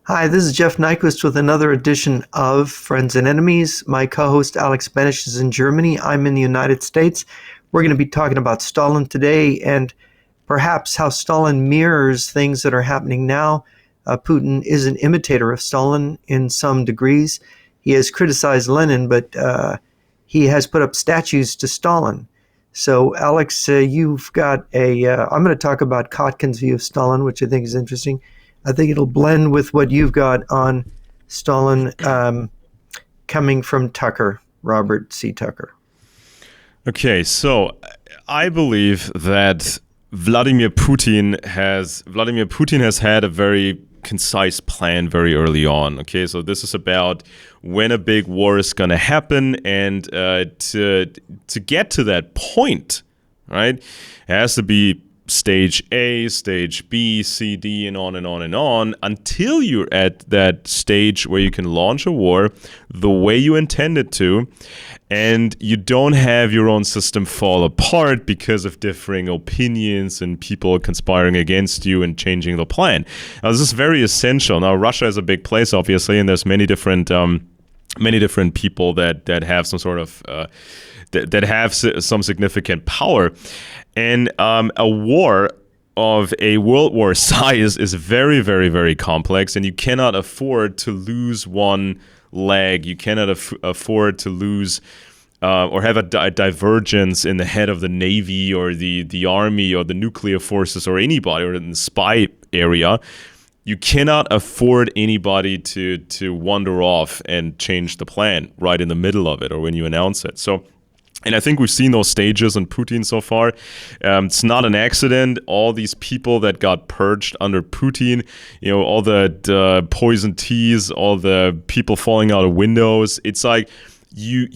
Hi, this is Jeff Nyquist with another edition of Friends and Enemies. My co-host Alex Benesch is in Germany. I'm in the United States. We're going to be talking about Stalin today and perhaps how Stalin mirrors things that are happening now. Putin is an imitator of Stalin in some degrees. He has criticized Lenin, but he has put up statues to Stalin. So, Alex, you've got I'm going to talk about Kotkin's view of Stalin, which I think is interesting. I think it'll blend with what you've got on Stalin, coming from Tucker, Robert C. Tucker. Okay, so I believe that Vladimir Putin has had a very concise plan very early on. Okay, so this is about when a big war is going to happen, and to get to that point, right? It has to be stage A, stage B, C, D, and on and on and on until you're at that stage where you can launch a war the way you intended to, and you don't have your own system fall apart because of differing opinions and people conspiring against you and changing the plan. Now, this is very essential. Now, Russia is a big place, obviously, and there's many different people that have some sort of that have some significant power. And a war of a world war size is very, very, very complex, and you cannot afford to lose one leg. You cannot afford to lose or have a divergence in the head of the Navy or the Army or the nuclear forces or anybody, or in the spy area. You cannot afford anybody to wander off and change the plan right in the middle of it or when you announce it. And I think we've seen those stages in Putin so far. It's not an accident. All these people that got purged under Putin, all the poison teas, all the people falling out of windows. It's like you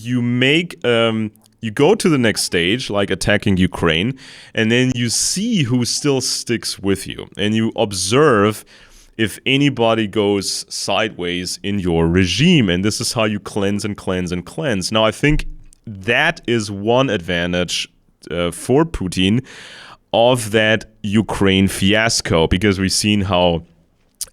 go to the next stage, like attacking Ukraine, and then you see who still sticks with you, and you observe if anybody goes sideways in your regime, and this is how you cleanse and cleanse and cleanse. Now, I think that is one advantage for Putin of that Ukraine fiasco, because we've seen how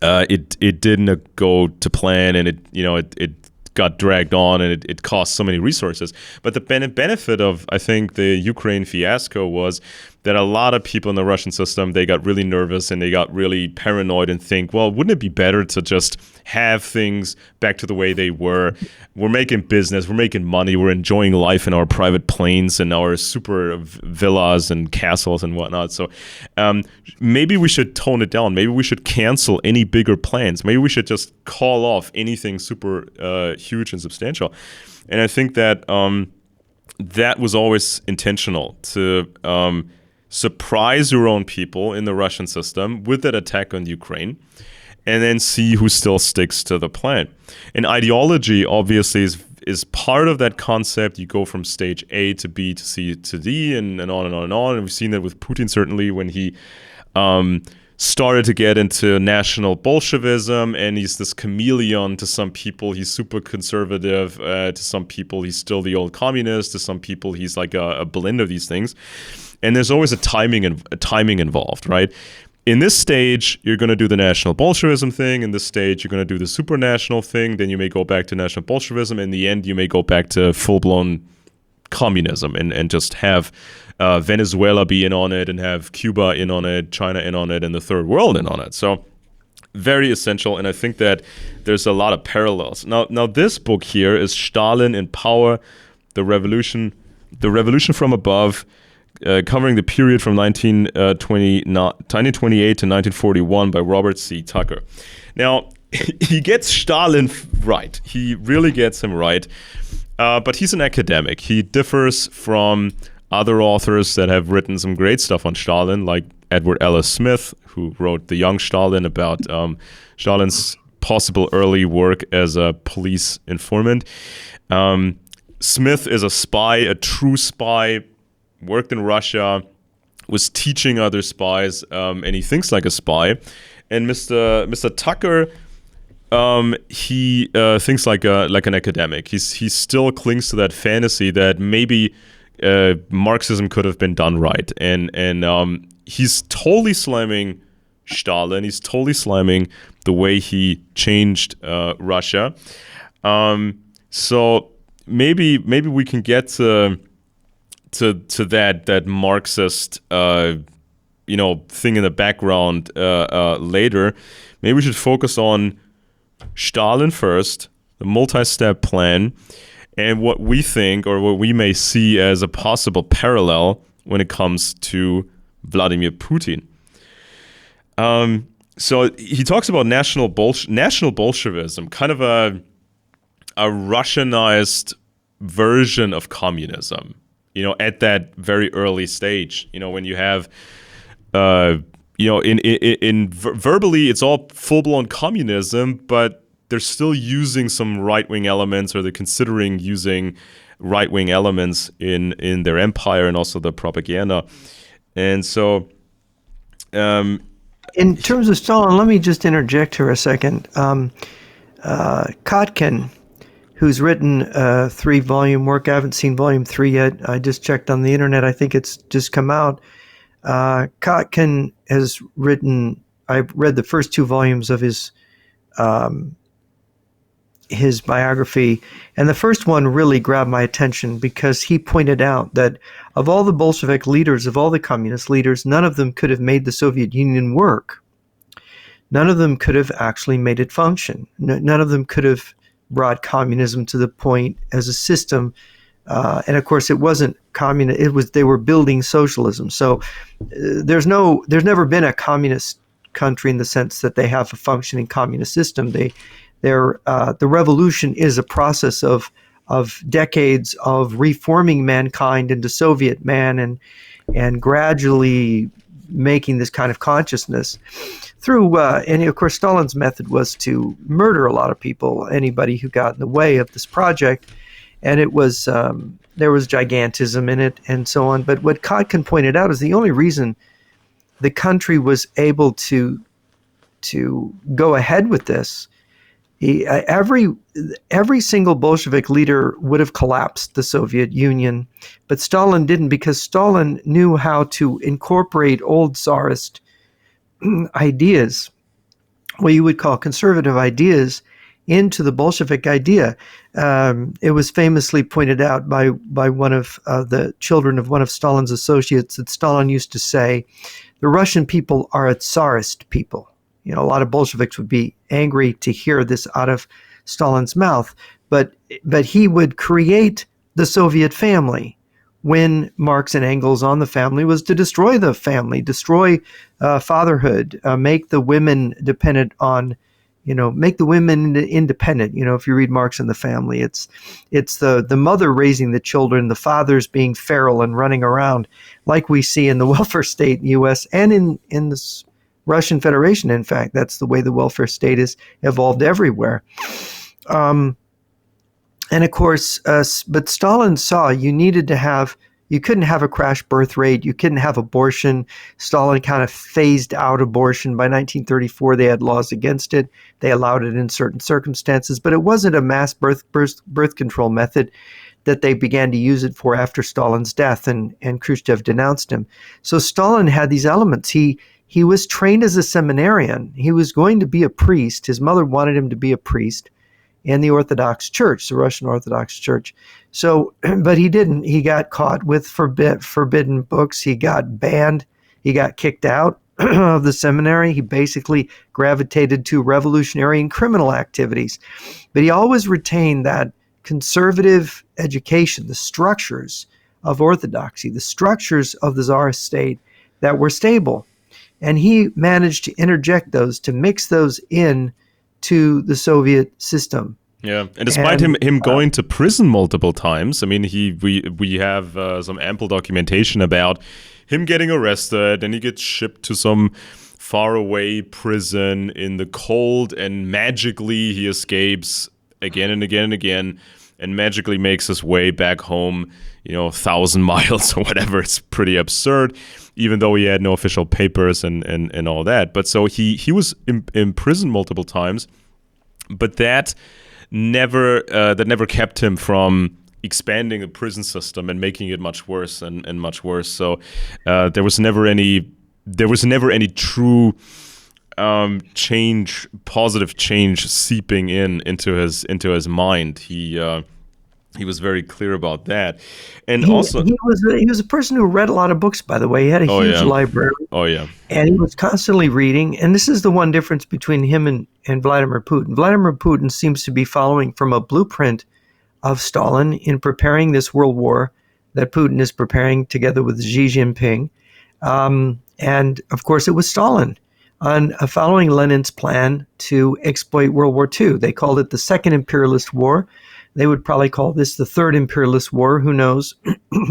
it didn't go to plan, and it got dragged on, and it cost so many resources. But the benefit of, I think, the Ukraine fiasco was that a lot of people in the Russian system, they got really nervous and they got really paranoid and think, well, wouldn't it be better to just have things back to the way they were? We're making business, we're making money, we're enjoying life in our private planes and our super villas and castles and whatnot. So maybe we should tone it down. Maybe we should cancel any bigger plans. Maybe we should just call off anything super huge and substantial. And I think that that was always intentional, to surprise your own people in the Russian system with that attack on Ukraine, and then see who still sticks to the plan. And ideology, obviously, is part of that concept. You go from stage A to B to C to D, and on and on and on. And we've seen that with Putin, certainly, when he started to get into national Bolshevism, and he's this chameleon. To some people, he's super conservative. To some people, he's still the old communist. To some people, he's like a blend of these things. And there's always a timing involved, right? In this stage, you're going to do the national Bolshevism thing. In this stage, you're going to do the supranational thing. Then you may go back to national Bolshevism. In the end, you may go back to full-blown communism and just have Venezuela be in on it, and have Cuba in on it, China in on it, and the third world in on it. So very essential, and I think that there's a lot of parallels. Now this book here is Stalin in Power, the Revolution from Above, covering the period from 1928 to 1941 by Robert C. Tucker. Now, he gets Stalin right. He really gets him right. But he's an academic. He differs from other authors that have written some great stuff on Stalin, like Edward Ellis Smith, who wrote The Young Stalin, about Stalin's possible early work as a police informant. Smith is a spy, a true spy, worked in Russia, was teaching other spies, and he thinks like a spy. And Mr. Tucker, he thinks like an academic. He still clings to that fantasy that maybe Marxism could have been done right, and he's totally slamming Stalin. He's totally slamming the way he changed Russia. So maybe we can get to that Marxist thing in the background later. Maybe we should focus on Stalin first, the multi-step plan, and what we think or what we may see as a possible parallel when it comes to Vladimir Putin. So he talks about national Bolshevism, kind of a Russianized version of communism, at that very early stage, when you have, in verbally, it's all full-blown communism, but they're still using some right-wing elements, or they're considering using right-wing elements in their empire and also the propaganda. And so, in terms of Stalin, let me just interject here a second. Kotkin, who's written a 3-volume work, I haven't seen volume 3 yet. I just checked on the internet. I think it's just come out. Kotkin has written, I've read the first 2 volumes of his biography, and the first one really grabbed my attention because he pointed out that of all the Bolshevik leaders, of all the communist leaders, none of them could have made the Soviet Union work. None of them could have actually made it function. None of them could have brought communism to the point as a system. And of course, it wasn't communist. They were building socialism. So there's never been a communist country in the sense that they have a functioning communist system. The revolution is a process of decades of reforming mankind into Soviet man and gradually making this kind of consciousness through, and of course Stalin's method was to murder a lot of people, anybody who got in the way of this project, and it was there was gigantism in it and so on. But what Kotkin pointed out is the only reason the country was able to go ahead with this, every single Bolshevik leader would have collapsed the Soviet Union, but Stalin didn't, because Stalin knew how to incorporate old Tsarist ideas, what you would call conservative ideas, into the Bolshevik idea. It was famously pointed out by one of the children of one of Stalin's associates that Stalin used to say, the Russian people are a Tsarist people. A lot of Bolsheviks would be angry to hear this out of Stalin's mouth, but he would create the Soviet family when Marx and Engels on the family was to destroy the family, destroy fatherhood, make the women dependent on, make the women independent. If you read Marx and the Family, it's the mother raising the children, the fathers being feral and running around, like we see in the welfare state in the U.S. and in the Russian Federation. In fact, that's the way the welfare state is evolved everywhere. And of course, but Stalin saw you couldn't have a crash birth rate, you couldn't have abortion. Stalin kind of phased out abortion. By 1934, they had laws against it. They allowed it in certain circumstances, but it wasn't a mass birth control method that they began to use it for after Stalin's death, and Khrushchev denounced him. So Stalin had these elements. He was trained as a seminarian. He was going to be a priest. His mother wanted him to be a priest in the Orthodox Church, the Russian Orthodox Church. So, but he didn't. He got caught with forbidden books. He got banned. He got kicked out of the seminary. He basically gravitated to revolutionary and criminal activities. But he always retained that conservative education, the structures of orthodoxy, the structures of the Tsarist state that were stable. And he managed to interject those, to mix those in to the Soviet system. Yeah, and despite him going to prison multiple times, I mean, we have some ample documentation about him getting arrested, and he gets shipped to some faraway prison in the cold, and magically he escapes again and again and again, and magically makes his way back home, 1,000 miles or whatever. It's pretty absurd, even though he had no official papers and all that. But so he was in prison multiple times, but that never kept him from expanding the prison system and making it much worse and much worse. So there was never any true positive change seeping into his mind. He was very clear about that, and also He was a person who read a lot of books. By the way, he had a oh huge yeah, library, oh yeah, and he was constantly reading. And this is the one difference between him and Vladimir Putin. Vladimir Putin seems to be following from a blueprint of Stalin in preparing this world war that Putin is preparing together with Xi Jinping. And of course, it was Stalin following Lenin's plan to exploit World War II. They called it the Second Imperialist War. They would probably call this the Third Imperialist War, who knows?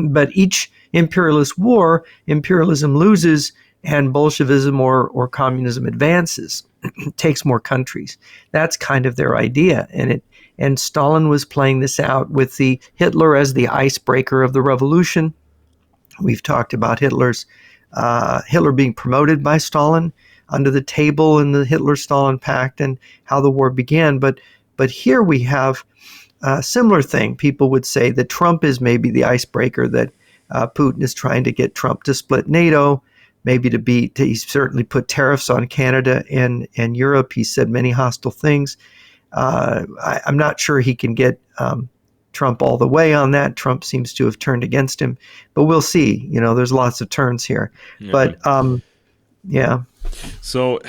But each imperialist war, imperialism loses and Bolshevism or communism advances, takes more countries. That's kind of their idea. And Stalin was playing this out with the Hitler as the icebreaker of the revolution. We've talked about Hitler being promoted by Stalin under the table in the Hitler-Stalin Pact and how the war began. But here we have a similar thing. People would say that Trump is maybe the icebreaker, that Putin is trying to get Trump to split NATO, maybe he's certainly put tariffs on Canada and Europe. He said many hostile things. I'm not sure he can get Trump all the way on that. Trump seems to have turned against him, but we'll see. There's lots of turns here. Yeah. But yeah. So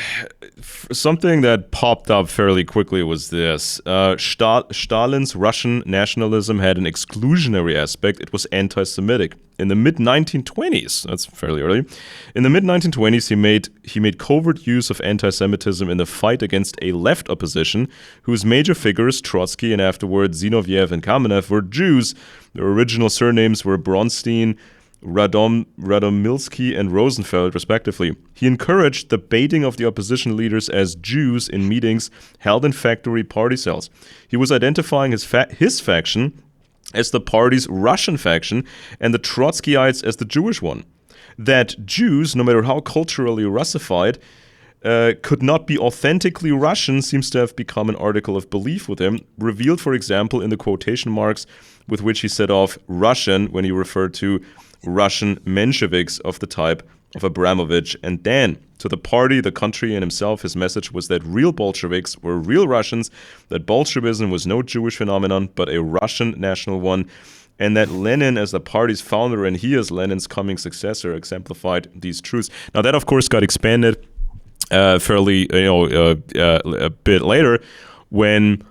something that popped up fairly quickly was this. Stalin's Russian nationalism had an exclusionary aspect. It was anti-Semitic. In the mid-1920s, that's fairly early, in the mid-1920s he made covert use of anti-Semitism in the fight against a left opposition whose major figures, Trotsky and afterward Zinoviev and Kamenev, were Jews. Their original surnames were Bronstein, Radomilsky, and Rosenfeld, respectively. He encouraged the baiting of the opposition leaders as Jews in meetings held in factory party cells. He was identifying his faction as the party's Russian faction and the Trotskyites as the Jewish one. That Jews, no matter how culturally Russified, could not be authentically Russian seems to have become an article of belief with him, revealed, for example, in the quotation marks with which he set off Russian when he referred to Russian Mensheviks of the type of Abramovich and Dan. To the party, the country, and himself, his message was that real Bolsheviks were real Russians, that Bolshevism was no Jewish phenomenon, but a Russian national one, and that Lenin, as the party's founder and he as Lenin's coming successor, exemplified these truths. Now that, of course, got expanded fairly, a bit later when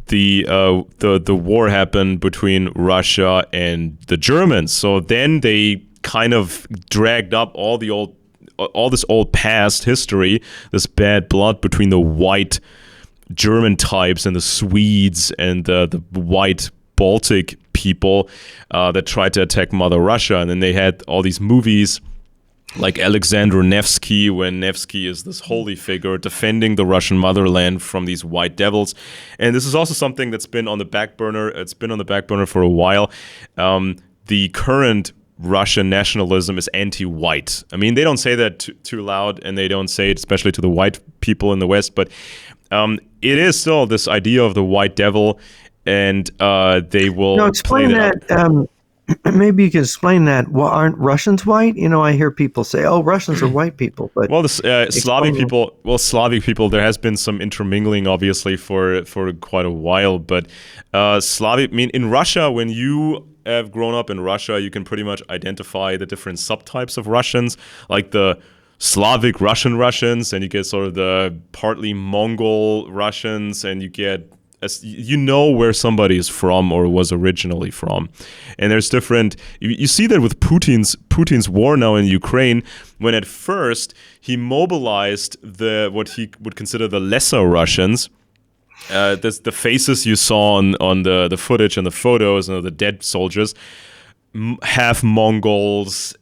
the war happened between Russia and the Germans. So then they kind of dragged up all this old past history, this bad blood between the white German types and the Swedes and the white Baltic people that tried to attack Mother Russia. And then they had all these movies like Alexander Nevsky, when Nevsky is this holy figure defending the Russian motherland from these white devils. And this is also something that's been on the back burner. It's been on the back burner for a while. The current Russian nationalism is anti-white. I mean, they don't say that too loud, and they don't say it especially to the white people in the West, but it is still this idea of the white devil, and they will explain that. Maybe you can explain that. Well, aren't Russians white? I hear people say, "Oh, Russians are white people." But Slavic people. There has been some intermingling, obviously, for quite a while. But Slavic, in Russia, when you have grown up in Russia, you can pretty much identify the different subtypes of Russians, like the Slavic Russians, and you get sort of the partly Mongol Russians, and you get where somebody is from or was originally from. And there's different, you see that with Putin's war now in Ukraine, when at first he mobilized what he would consider the lesser Russians. The faces you saw on the footage and the photos and the dead soldiers, half Mongols,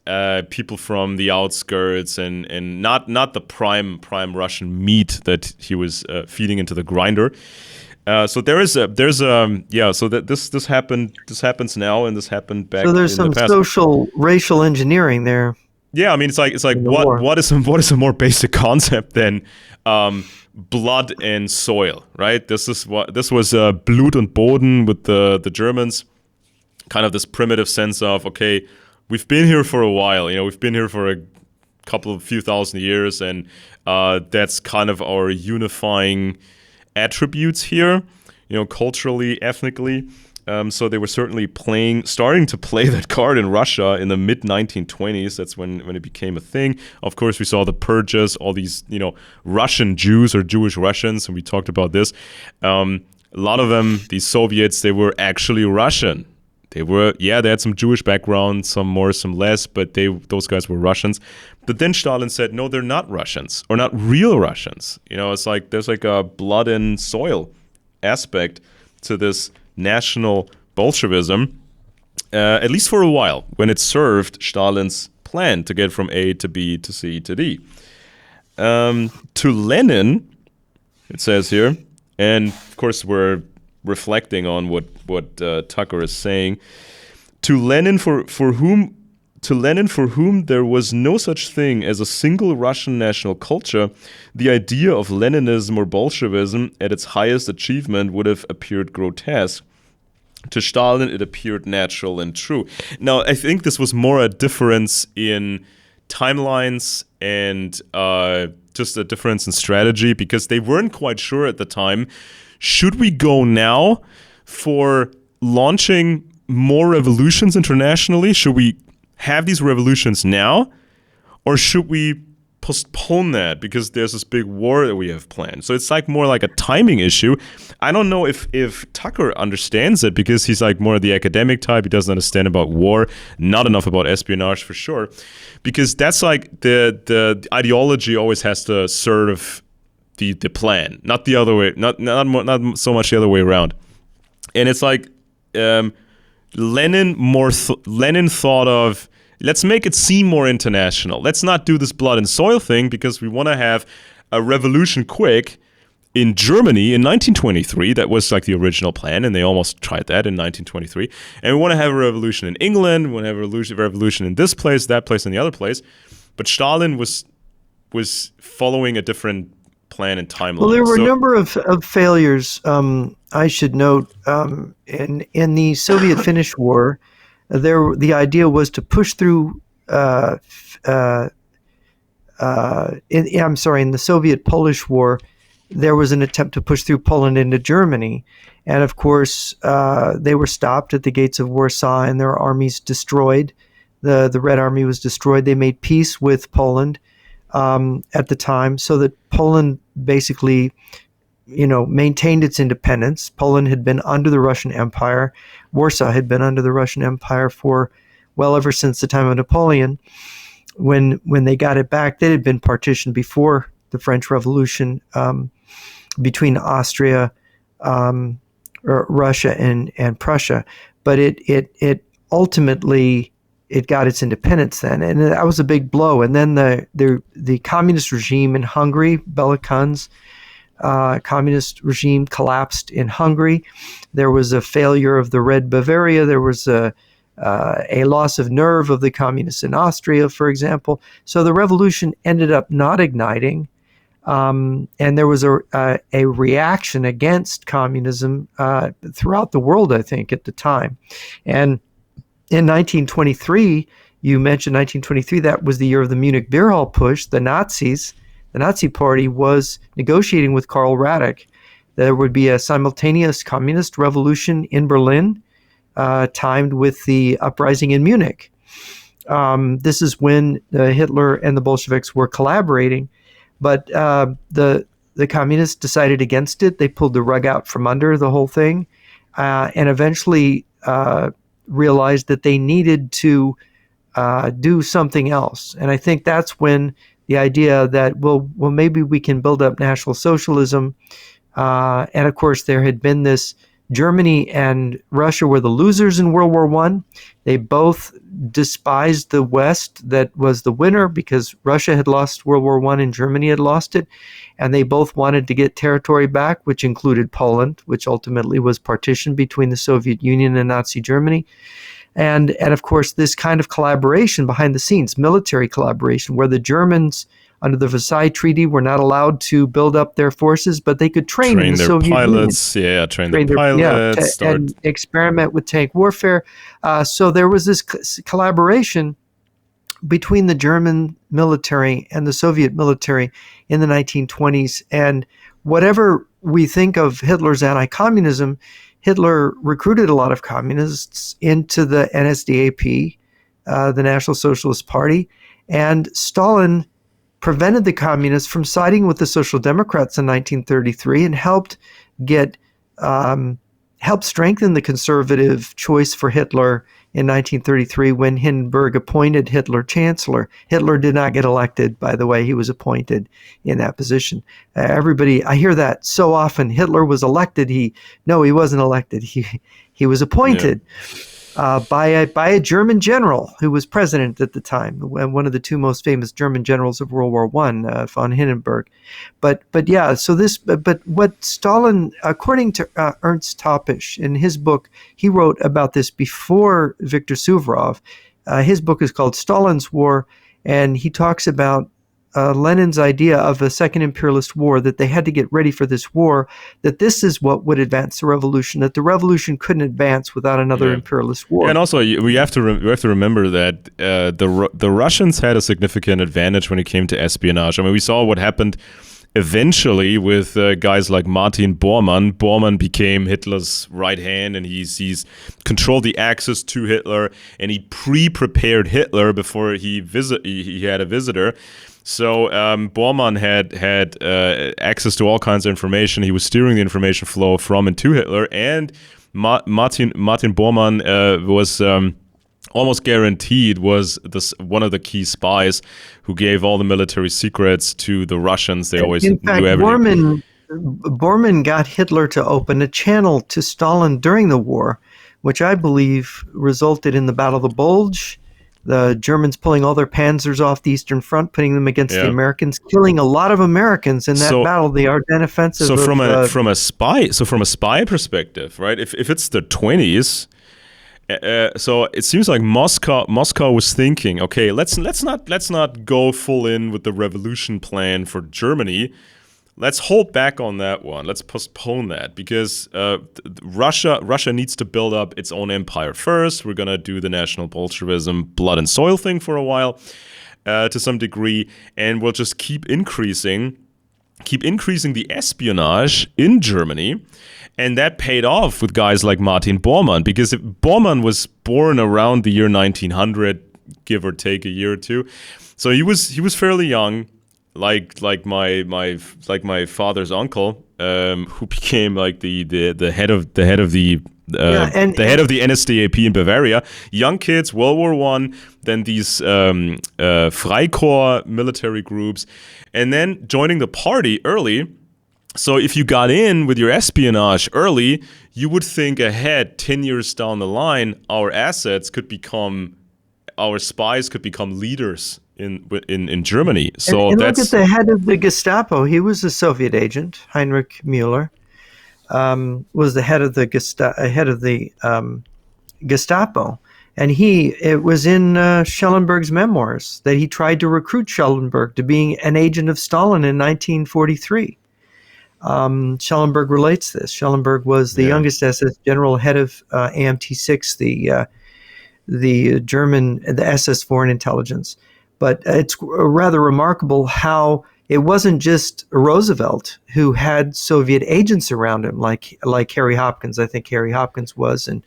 people from the outskirts, and not the prime Russian meat that he was feeding into the grinder. So this happens now, and this happened back in the past. So there's some social racial engineering there. Yeah, it's like what is a more basic concept than blood and soil, right? This was Blut und Boden with the Germans, kind of this primitive sense of, okay, we've been here for a while, we've been here for a few thousand years, and that's kind of our unifying attributes here, culturally, ethnically. So they were certainly starting to play that card in Russia in the mid 1920s. That's when it became a thing. Of course, we saw the purges, all these, Russian Jews or Jewish Russians, and we talked about this. A lot of them, these Soviets, they were actually Russian. They had some Jewish background, some more, some less, but those guys were Russians. But then Stalin said, no, they're not Russians, or not real Russians. It's like there's like a blood and soil aspect to this national Bolshevism, at least for a while, when it served Stalin's plan to get from A to B to C to D. To Lenin, it says here, and of course we're reflecting on what Tucker is saying. To Lenin, for whom there was no such thing as a single Russian national culture, the idea of Leninism or Bolshevism at its highest achievement would have appeared grotesque. To Stalin, it appeared natural and true. Now, I think this was more a difference in timelines and just a difference in strategy, because they weren't quite sure at the time, should we go now for launching more revolutions internationally? Should we have these revolutions now? Or should we postpone that because there's this big war that we have planned? So it's like more like a timing issue. I don't know if Tucker understands it, because he's like more the academic type. He doesn't understand about war, not enough about espionage for sure, because that's like the ideology always has to serve the plan, not the other way, not so much the other way around. And it's like Lenin thought of, let's make it seem more international. Let's not do this blood and soil thing, because we want to have a revolution quick in Germany in 1923. That was like the original plan, and they almost tried that in 1923. And we want to have a revolution in England. We want to have a revolution in this place, that place, and the other place. But Stalin was following a different plan and timeline. Well, there were a number of failures. I should note, in the Soviet-Finnish War, the idea was to push through. In the Soviet-Polish War, there was an attempt to push through Poland into Germany, and of course, they were stopped at the gates of Warsaw and their armies destroyed. The Red Army was destroyed. They made peace with Poland at the time, so that Poland basically, maintained its independence. Poland had been under the Russian Empire. Warsaw had been under the Russian Empire ever since the time of Napoleon. When they got it back, they had been partitioned before the French Revolution between Austria, Russia, and Prussia. But it ultimately got its independence then, and that was a big blow. And then the communist regime in Hungary, Bela Kun's communist regime collapsed in Hungary. There was a failure of the Red Bavaria. There was a loss of nerve of the communists in Austria, for example. So the revolution ended up not igniting, and there was a reaction against communism throughout the world, I think, at the time. And in 1923, you mentioned 1923, that was the year of the Munich Beer Hall push. The Nazi Party was negotiating with Karl Radek. There would be a simultaneous communist revolution in Berlin, timed with the uprising in Munich. This is when Hitler and the Bolsheviks were collaborating, but the communists decided against it. They pulled the rug out from under the whole thing, and eventually realized that they needed to do something else. And I think that's when the idea that, well, maybe we can build up National Socialism. And of course, there had been this, Germany and Russia were the losers in World War I. They both despised the West that was the winner, because Russia had lost World War I and Germany had lost it. And they both wanted to get territory back, which included Poland, which ultimately was partitioned between the Soviet Union and Nazi Germany. And of course, this kind of collaboration behind the scenes, military collaboration, where the Germans, under the Versailles Treaty, were not allowed to build up their forces, but they could train in the Soviet pilots, Union. Train their pilots, and experiment with tank warfare. So there was this collaboration between the German military and the Soviet military in the 1920s. And whatever we think of Hitler's anti-communism, Hitler recruited a lot of communists into the NSDAP, the National Socialist Party, and Stalin prevented the communists from siding with the Social Democrats in 1933 and helped strengthen the conservative choice for Hitler in 1933 when Hindenburg appointed Hitler chancellor. Hitler did not get elected, by the way. He was appointed in that position. I hear that so often. Hitler was elected. No, he wasn't elected. He was appointed. Yeah. By a German general who was president at the time, one of the two most famous German generals of World War I, von Hindenburg. But what Stalin, according to Ernst Topisch, in his book, he wrote about this before Viktor Suvorov. His book is called Stalin's War, and he talks about Lenin's idea of a second imperialist war, that they had to get ready for this war, that this is what would advance the revolution, that the revolution couldn't advance without another imperialist war. Yeah, and also we have to remember that the Russians had a significant advantage when it came to espionage. I mean, we saw what happened eventually with guys like Martin Bormann. Bormann became Hitler's right hand, and he's controlled the access to Hitler, and he pre-prepared Hitler before he had a visitor. So Bormann had access to all kinds of information. He was steering the information flow from and to Hitler, and Martin Bormann was almost guaranteed was one of the key spies who gave all the military secrets to the Russians. They always knew everything. Bormann got Hitler to open a channel to Stalin during the war, which I believe resulted in the Battle of the Bulge. The Germans pulling all their panzers off the Eastern Front, putting them against the Americans, killing a lot of Americans in that battle, the Ardennes Offensive. So from a spy perspective, right? If it's the 20s, so it seems like Moscow was thinking, okay, let's not go full in with the revolution plan for Germany. Let's hold back on that one. Let's postpone that because Russia needs to build up its own empire first. We're going to do the National Bolshevism blood and soil thing for a while to some degree, and we'll just keep increasing the espionage in Germany. And that paid off with guys like Martin Bormann, because if Bormann was born around the year 1900, give or take a year or two. So he was fairly young. Like my father's uncle, who became like the head of the head of the NSDAP in Bavaria. Young kids, World War I, then these Freikorps military groups, and then joining the party early. So if you got in with your espionage early, you would think ahead, 10 years down the line, our spies could become leaders in Germany. So and look at the head of the Gestapo. He was a Soviet agent. Heinrich Müller was the head of the Gestapo, and it was in Schellenberg's memoirs that he tried to recruit Schellenberg to being an agent of Stalin in 1943. Schellenberg relates this. Schellenberg was the youngest SS general, head of AMT6, the SS Foreign Intelligence. But it's rather remarkable how it wasn't just Roosevelt who had Soviet agents around him, like Harry Hopkins. I think Harry Hopkins was, and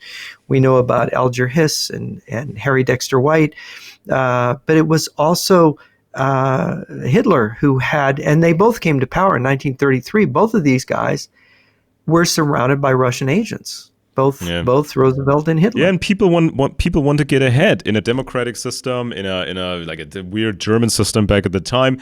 we know about Alger Hiss and Harry Dexter White. But it was also Hitler who had, and they both came to power in 1933. Both of these guys were surrounded by Russian agents. Both Roosevelt and Hitler. Yeah, and people want to get ahead in a democratic system, in a like a weird German system back at the time.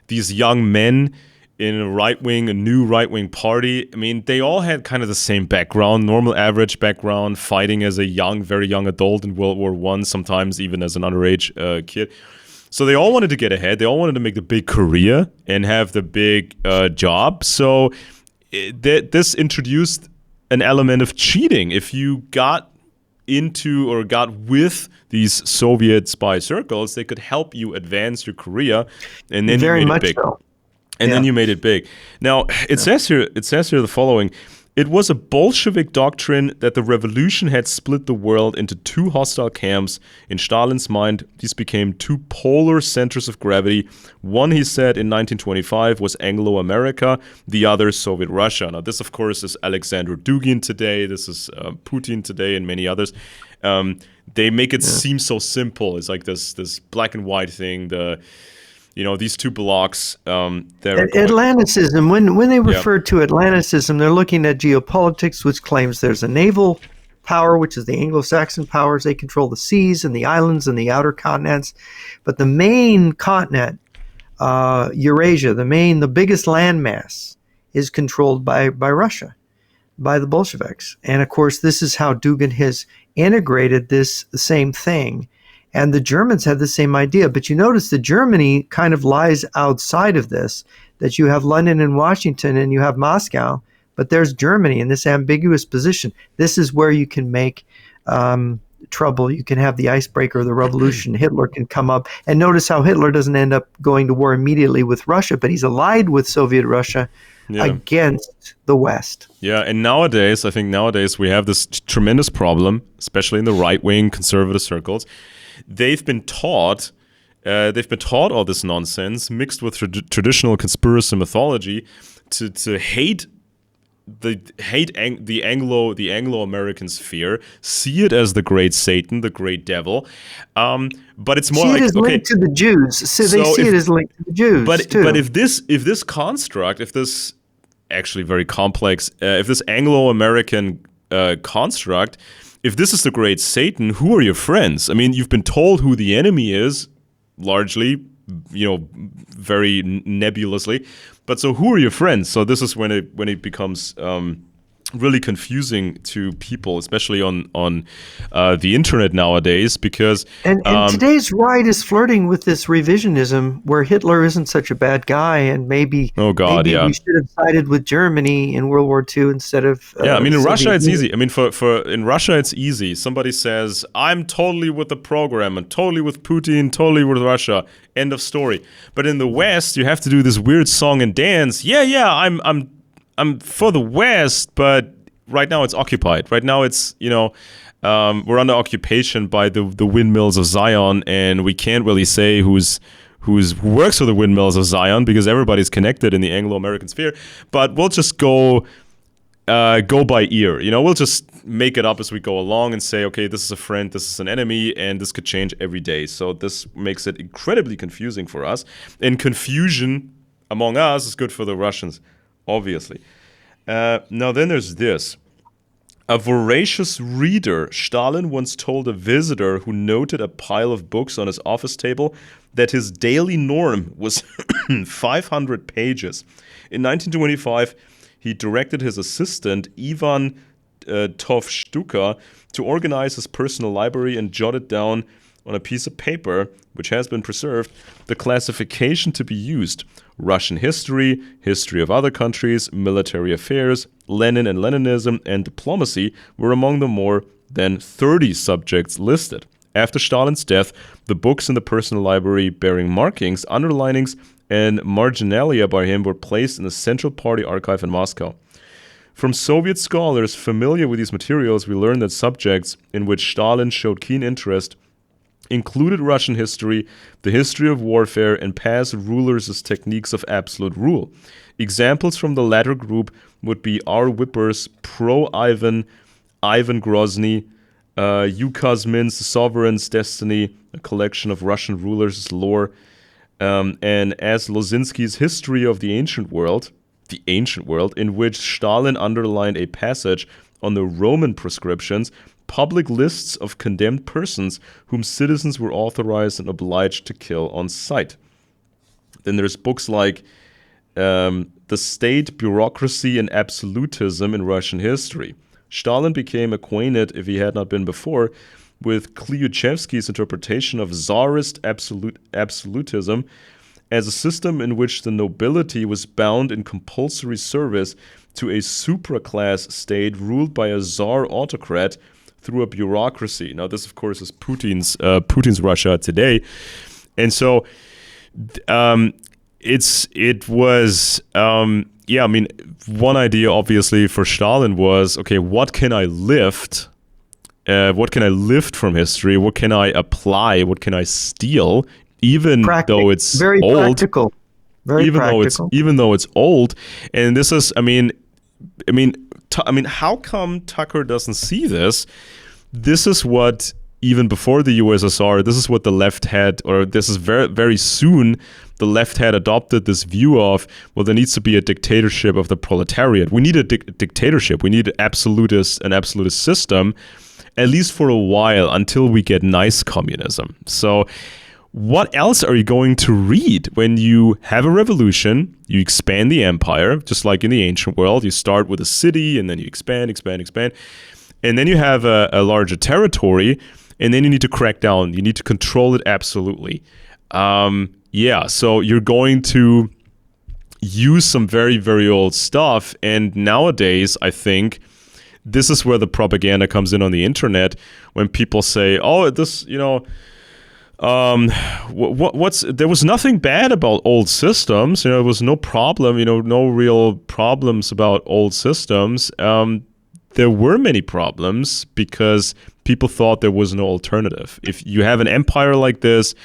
These young men in a new right-wing party. I mean, they all had kind of the same background, normal average background, fighting as a very young adult in World War I, sometimes even as an underage kid. So they all wanted to get ahead. They all wanted to make the big career and have the big job. So this introduced an element of cheating. If you got into or got with these Soviet spy circles, they could help you advance your career, and then very you made much it big. So. And then you made it big. Now it says here the following: It was a Bolshevik doctrine that the revolution had split the world into two hostile camps. In Stalin's mind, these became two polar centers of gravity. One, he said, in 1925 was Anglo-America, the other Soviet Russia. Now, this, of course, is Alexander Dugin today. This is Putin today and many others. They make it seem so simple. It's like this black and white thing. These two blocks. Atlanticism. When they refer to Atlanticism, they're looking at geopolitics, which claims there's a naval power, which is the Anglo-Saxon powers. They control the seas and the islands and the outer continents. But the main continent, Eurasia, the biggest landmass, is controlled by Russia, by the Bolsheviks. And of course, this is how Dugin has integrated this same thing. And the Germans had the same idea. But you notice that Germany kind of lies outside of this, that you have London and Washington and you have Moscow, but there's Germany in this ambiguous position. This is where you can make trouble. You can have the icebreaker, the revolution. Hitler can come up. And notice how Hitler doesn't end up going to war immediately with Russia, but he's allied with Soviet Russia against the West. Yeah, and nowadays, I think we have this tremendous problem, especially in the right-wing conservative circles. They've been taught all this nonsense mixed with traditional conspiracy mythology to hate the Anglo-American sphere, see it as the great Satan, the great devil. But it's more it as linked to the Jews. So they see it as linked to the Jews. But if this construct, if this actually very complex, if this Anglo-American construct, if this is the great Satan, who are your friends? I mean, you've been told who the enemy is, largely, very nebulously. But so who are your friends? So this is when it becomes really confusing to people, especially on the internet nowadays, because and today's right is flirting with this revisionism where Hitler isn't such a bad guy, and maybe we should have sided with Germany in World War II instead of in Russia it's easy. I mean, for in Russia it's easy. Somebody says, I'm totally with the program and totally with Putin, totally with Russia. End of story. But in the West, you have to do this weird song and dance. I'm for the West, but right now it's occupied. Right now it's, we're under occupation by the windmills of Zion, and we can't really say who works for the windmills of Zion because everybody's connected in the Anglo-American sphere. But we'll just go by ear. We'll just make it up as we go along and say, okay, this is a friend, this is an enemy, and this could change every day. So this makes it incredibly confusing for us. And confusion among us is good for the Russians, obviously. Now then there's this. A voracious reader, Stalin once told a visitor who noted a pile of books on his office table that his daily norm was 500 pages. In 1925, he directed his assistant, Ivan Tovshtuka, to organize his personal library and jotted down on a piece of paper, which has been preserved, the classification to be used: Russian history, history of other countries, military affairs, Lenin and Leninism, and diplomacy were among the more than 30 subjects listed. After Stalin's death, the books in the personal library bearing markings, underlinings, and marginalia by him were placed in the Central Party archive in Moscow. From Soviet scholars familiar with these materials, we learn that subjects in which Stalin showed keen interest included Russian history, the history of warfare, and past rulers' techniques of absolute rule. Examples from the latter group would be R. Whipper's Pro-Ivan, Ivan Grozny, Ukaz-Min's Sovereign's Destiny, a collection of Russian rulers' lore, and as Lozinski's History of the Ancient World, in which Stalin underlined a passage on the Roman prescriptions, public lists of condemned persons whom citizens were authorized and obliged to kill on sight. Then there's books like The State, Bureaucracy, and Absolutism in Russian History. Stalin became acquainted, if he had not been before, with Klyuchevsky's interpretation of Tsarist absolutism as a system in which the nobility was bound in compulsory service to a supraclass state ruled by a Tsar autocrat through a bureaucracy. Now, this, of course, is Putin's Russia today, and so yeah, I mean, one idea obviously for Stalin was, okay, what can I lift? What can I lift from history? What can I apply? What can I steal? Even though it's very old, practical, very practical. even though it's old, and this is, I mean, how come Tucker doesn't see this? This is what, even before the USSR, this is what the left had, or this is very, very soon, the left had adopted this view of, well, there needs to be a dictatorship of the proletariat. We need a dictatorship. We need an absolutist system, at least for a while, until we get nice communism. So what else are you going to read when you have a revolution? You expand the empire, just like in the ancient world. You start with a city, and then you expand. And then you have a larger territory, and then you need to crack down. You need to control it absolutely. So you're going to use some very, very old stuff. And nowadays, I think this is where the propaganda comes in on the internet, when people say, oh, this, there was nothing bad about old systems. There was no problem, no real problems about old systems. There were many problems because people thought there was no alternative. If you have an empire like this,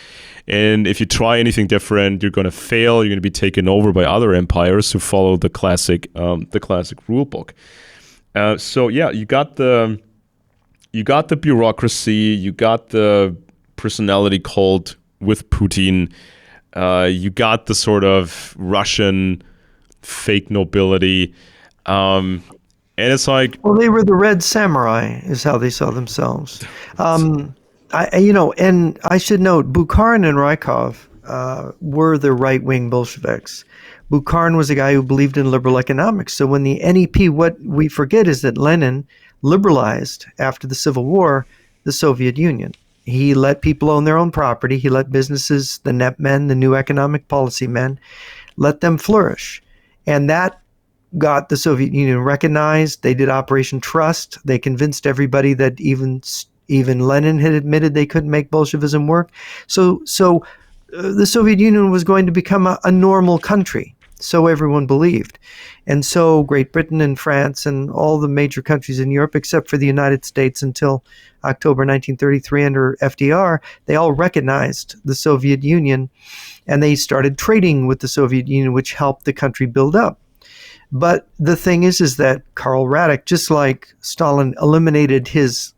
and if you try anything different, you're going to fail. You're going to be taken over by other empires who follow the classic rule book. You got the bureaucracy, you got the personality cult with Putin, you got the sort of Russian fake nobility, and it's like, well, they were the Red Samurai, is how they saw themselves. And I should note, Bukharin and Rykov were the right-wing Bolsheviks. Bukharin was a guy who believed in liberal economics. So when the NEP, what we forget is that Lenin liberalized, after the Civil War, the Soviet Union. He let people own their own property. He let businesses, the net men, the new economic policy men, let them flourish. And that got the Soviet Union recognized. They did Operation Trust. They convinced everybody that even Lenin had admitted they couldn't make Bolshevism work. So the Soviet Union was going to become a normal country. So everyone believed. And so Great Britain and France and all the major countries in Europe, except for the United States until October 1933 under FDR, they all recognized the Soviet Union, and they started trading with the Soviet Union, which helped the country build up. But the thing is that Karl Radek, just like Stalin eliminated his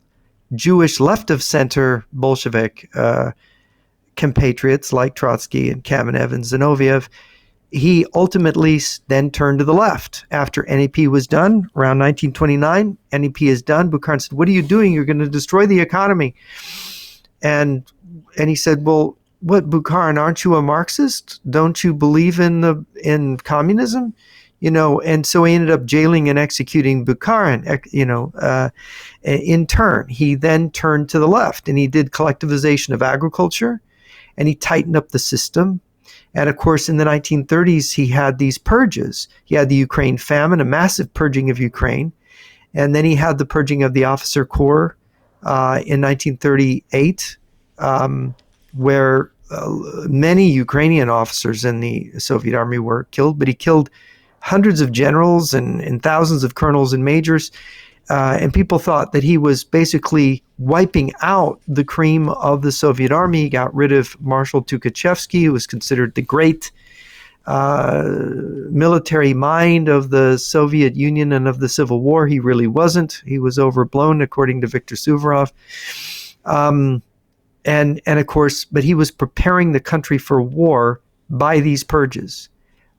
Jewish left-of-center Bolshevik compatriots like Trotsky and Kamenev and Zinoviev, he ultimately then turned to the left. After NEP was done, around 1929, NEP is done. Bukharin said, "What are you doing? You're going to destroy the economy." And he said, "Well, what, Bukharin, aren't you a Marxist? Don't you believe in communism?" And so he ended up jailing and executing Bukharin, in turn. He then turned to the left, and he did collectivization of agriculture, and he tightened up the system. And of course, in the 1930s, he had these purges. He had the Ukraine famine, a massive purging of Ukraine. And then he had the purging of the officer corps in 1938, where many Ukrainian officers in the Soviet army were killed, but he killed hundreds of generals and thousands of colonels and majors. And people thought that he was basically wiping out the cream of the Soviet army. He got rid of Marshal Tukhachevsky, who was considered the great military mind of the Soviet Union and of the Civil War. He really wasn't. He was overblown, according to Viktor Suvorov. And of course, but he was preparing the country for war by these purges,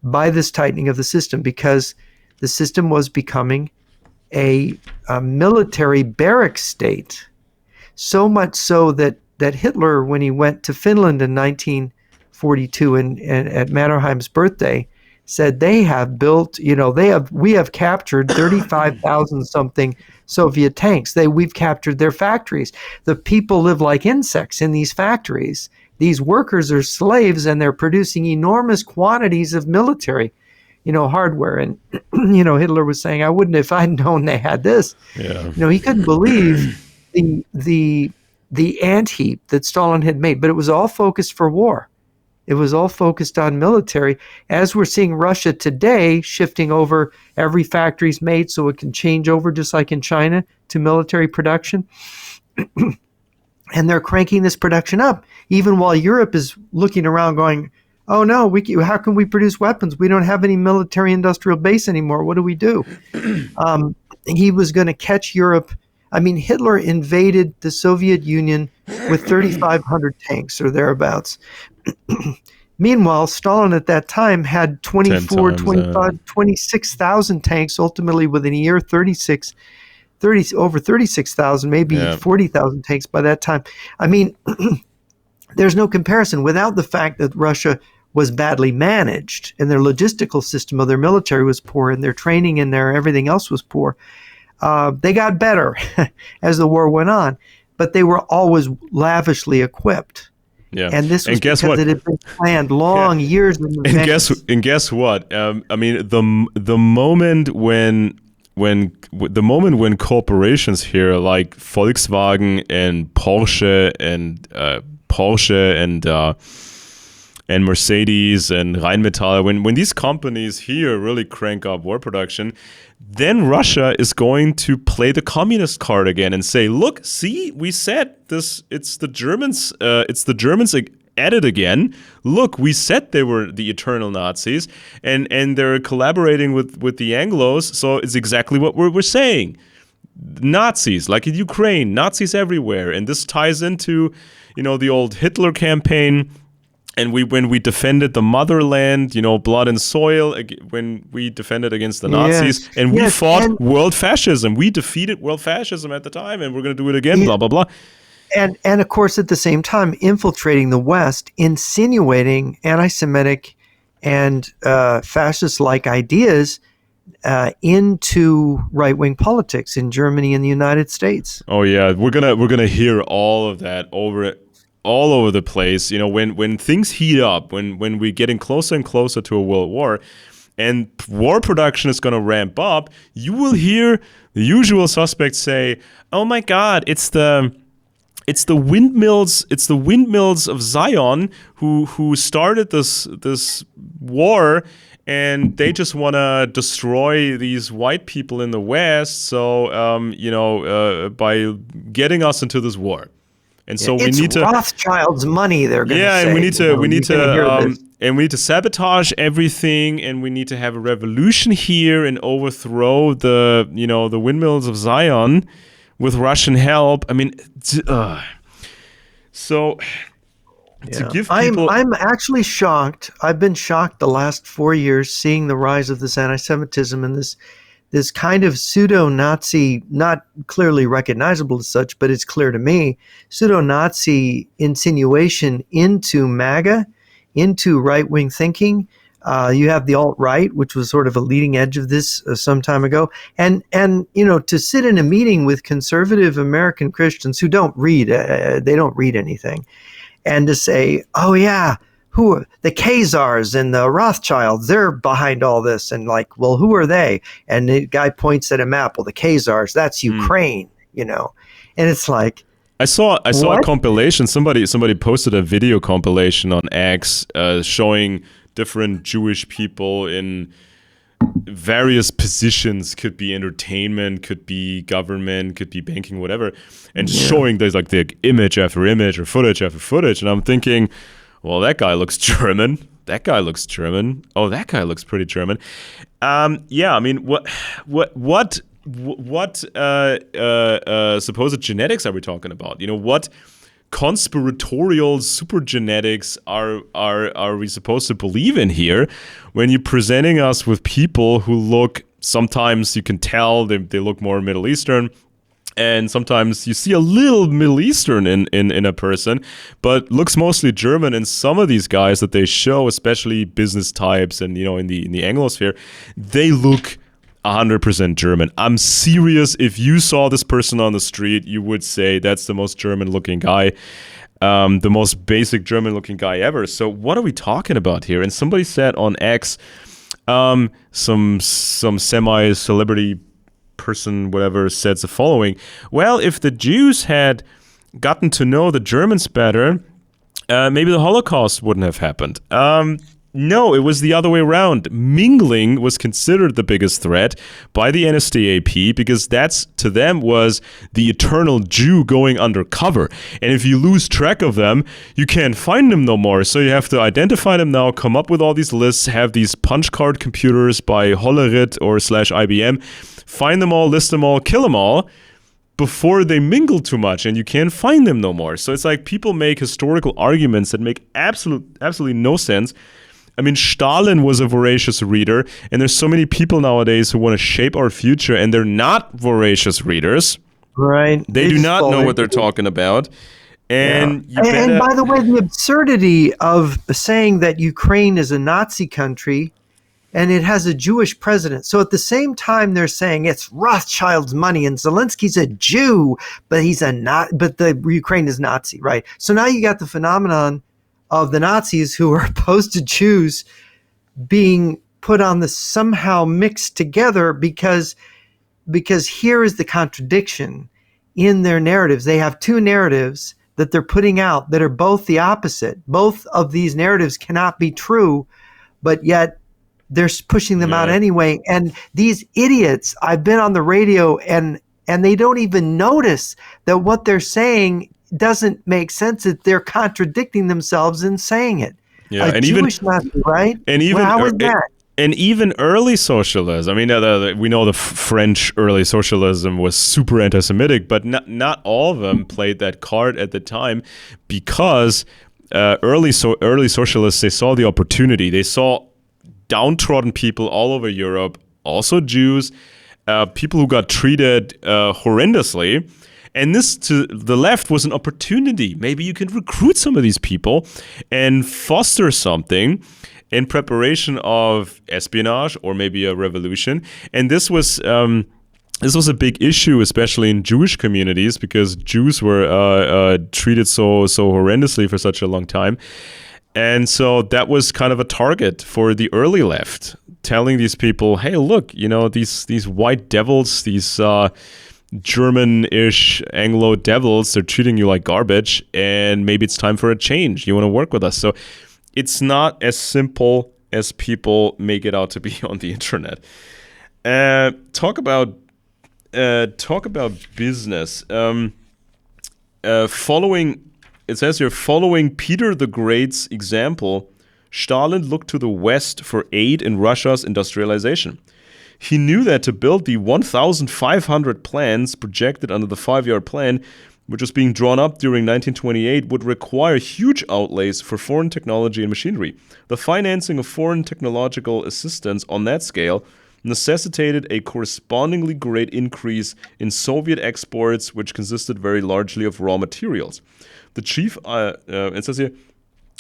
by this tightening of the system, because the system was becoming a military barrack state. So much so that Hitler, when he went to Finland in 1942 and at Mannerheim's birthday, said they have built, we have captured 35,000 something Soviet tanks. We've captured their factories. The people live like insects in these factories. These workers are slaves, and they're producing enormous quantities of military hardware. And, Hitler was saying, I wouldn't if I'd known they had this. Yeah. He couldn't believe the ant heap that Stalin had made, but it was all focused for war. It was all focused on military, as we're seeing Russia today shifting over. Every factory's made so it can change over, just like in China, to military production. And they're cranking this production up, even while Europe is looking around going, oh no, how can we produce weapons? We don't have any military industrial base anymore. What do we do? He was going to catch Europe. I mean, Hitler invaded the Soviet Union with 3,500 tanks or thereabouts. Meanwhile, Stalin at that time had 24, 25, 26,000 tanks, ultimately within a year, over 36,000, maybe 40,000 tanks by that time. I mean, there's no comparison. Without the fact that Russia was badly managed and their logistical system of their military was poor and their training and their everything else was poor, they got better as the war went on, but they were always lavishly equipped. Yeah. And this was because it had been planned long years in advance. And guess what? I mean, the moment when corporations here like Volkswagen and Porsche and Mercedes and Rheinmetall, when these companies here really crank up war production, then Russia is going to play the communist card again and say, look, see, we said this, it's the Germans at it again. Look, we said they were the eternal Nazis, and they're collaborating with the Anglos, so it's exactly what we're saying. Nazis, like in Ukraine, Nazis everywhere, and this ties into, the old Hitler campaign. And when we defended the motherland, blood and soil, when we defended against the Nazis, and we fought world fascism. We defeated world fascism at the time, and we're going to do it again, blah, blah, blah. And of course, at the same time, infiltrating the West, insinuating anti-Semitic and fascist-like ideas into right-wing politics in Germany and the United States. Oh yeah, we're gonna hear all of that all over the place. When things heat up, when we're getting closer and closer to a world war, and war production is going to ramp up, you will hear the usual suspects say, "Oh my God, it's the windmills of Zion who started this war, and they just want to destroy these white people in the West. So by getting us into this war." And so we need to Rothschild's money. They're going to say. And we need to sabotage everything, and we need to have a revolution here and overthrow the windmills of Zion with Russian help. I mean, so to give people, I'm actually shocked. I've been shocked the last 4 years seeing the rise of this anti-Semitism and this kind of pseudo-Nazi, not clearly recognizable as such, but it's clear to me, pseudo-Nazi insinuation into MAGA, into right-wing thinking. You have the alt-right, which was sort of a leading edge of this some time ago. And to sit in a meeting with conservative American Christians who don't read, they don't read anything, and to say, oh yeah, who are the Khazars and the Rothschilds? They're behind all this. And like, well, who are they? And the guy points at a map. Well, the Khazars, that's Ukraine, And it's like, I saw a compilation. Somebody posted a video compilation on X showing different Jewish people in various positions. Could be entertainment, could be government, could be banking, whatever, and showing there's like the image after image or footage after footage. And I'm thinking, well, that guy looks German. That guy looks German. Oh, that guy looks pretty German. I mean, what supposed genetics are we talking about? What conspiratorial super genetics are we supposed to believe in here when you're presenting us with people who look, sometimes you can tell they look more Middle Eastern, and sometimes you see a little Middle Eastern in a person, but looks mostly German. And some of these guys that they show, especially business types and in the Anglosphere, they look 100% German. I'm serious. If you saw this person on the street, you would say that's the most German-looking guy, the most basic German-looking guy ever. So what are we talking about here? And somebody said on X, some semi-celebrity person, whatever, said the following: well, if the Jews had gotten to know the Germans better, maybe the Holocaust wouldn't have happened. No, it was the other way around. Mingling was considered the biggest threat by the NSDAP because that's, to them, was the eternal Jew going undercover. And if you lose track of them, you can't find them no more. So you have to identify them now, come up with all these lists, have these punch card computers by Hollerith or /IBM, find them all, list them all, kill them all, before they mingle too much, and you can't find them no more. So it's like people make historical arguments that make absolutely no sense. I mean, Stalin was a voracious reader, and there's so many people nowadays who want to shape our future, and they're not voracious readers. Right. They do not know what they're talking about. And and by the way, the absurdity of saying that Ukraine is a Nazi country and it has a Jewish president. So at the same time, they're saying it's Rothschild's money and Zelensky's a Jew, but the Ukraine is Nazi, right? So now you got the phenomenon of the Nazis who are opposed to Jews being put on the somehow mixed together because here is the contradiction in their narratives. They have two narratives that they're putting out that are both the opposite. Both of these narratives cannot be true, but yet they're pushing them out anyway. And these idiots, I've been on the radio and they don't even notice that what they're saying doesn't make sense, that they're contradicting themselves in saying it. Yeah, and Jewish Nazi, right? And even how is that? And even early socialism. I mean, we know the French early socialism was super anti-Semitic, but not all of them played that card at the time, because early socialists, they saw the opportunity. They saw downtrodden people all over Europe, also Jews, people who got treated horrendously. And this, to the left, was an opportunity. Maybe you can recruit some of these people and foster something in preparation of espionage or maybe a revolution. And this was a big issue, especially in Jewish communities, because Jews were treated so horrendously for such a long time. And so that was kind of a target for the early left, telling these people, hey, look, these white devils, these German-ish Anglo devils, they're treating you like garbage, and maybe it's time for a change. You want to work with us. So it's not as simple as people make it out to be on the internet. Talk about business. It says here, following Peter the Great's example, Stalin looked to the West for aid in Russia's industrialization. He knew that to build the 1,500 plants projected under the 5-year plan, which was being drawn up during 1928, would require huge outlays for foreign technology and machinery. The financing of foreign technological assistance on that scale necessitated a correspondingly great increase in Soviet exports, which consisted very largely of raw materials. The chief, it says here,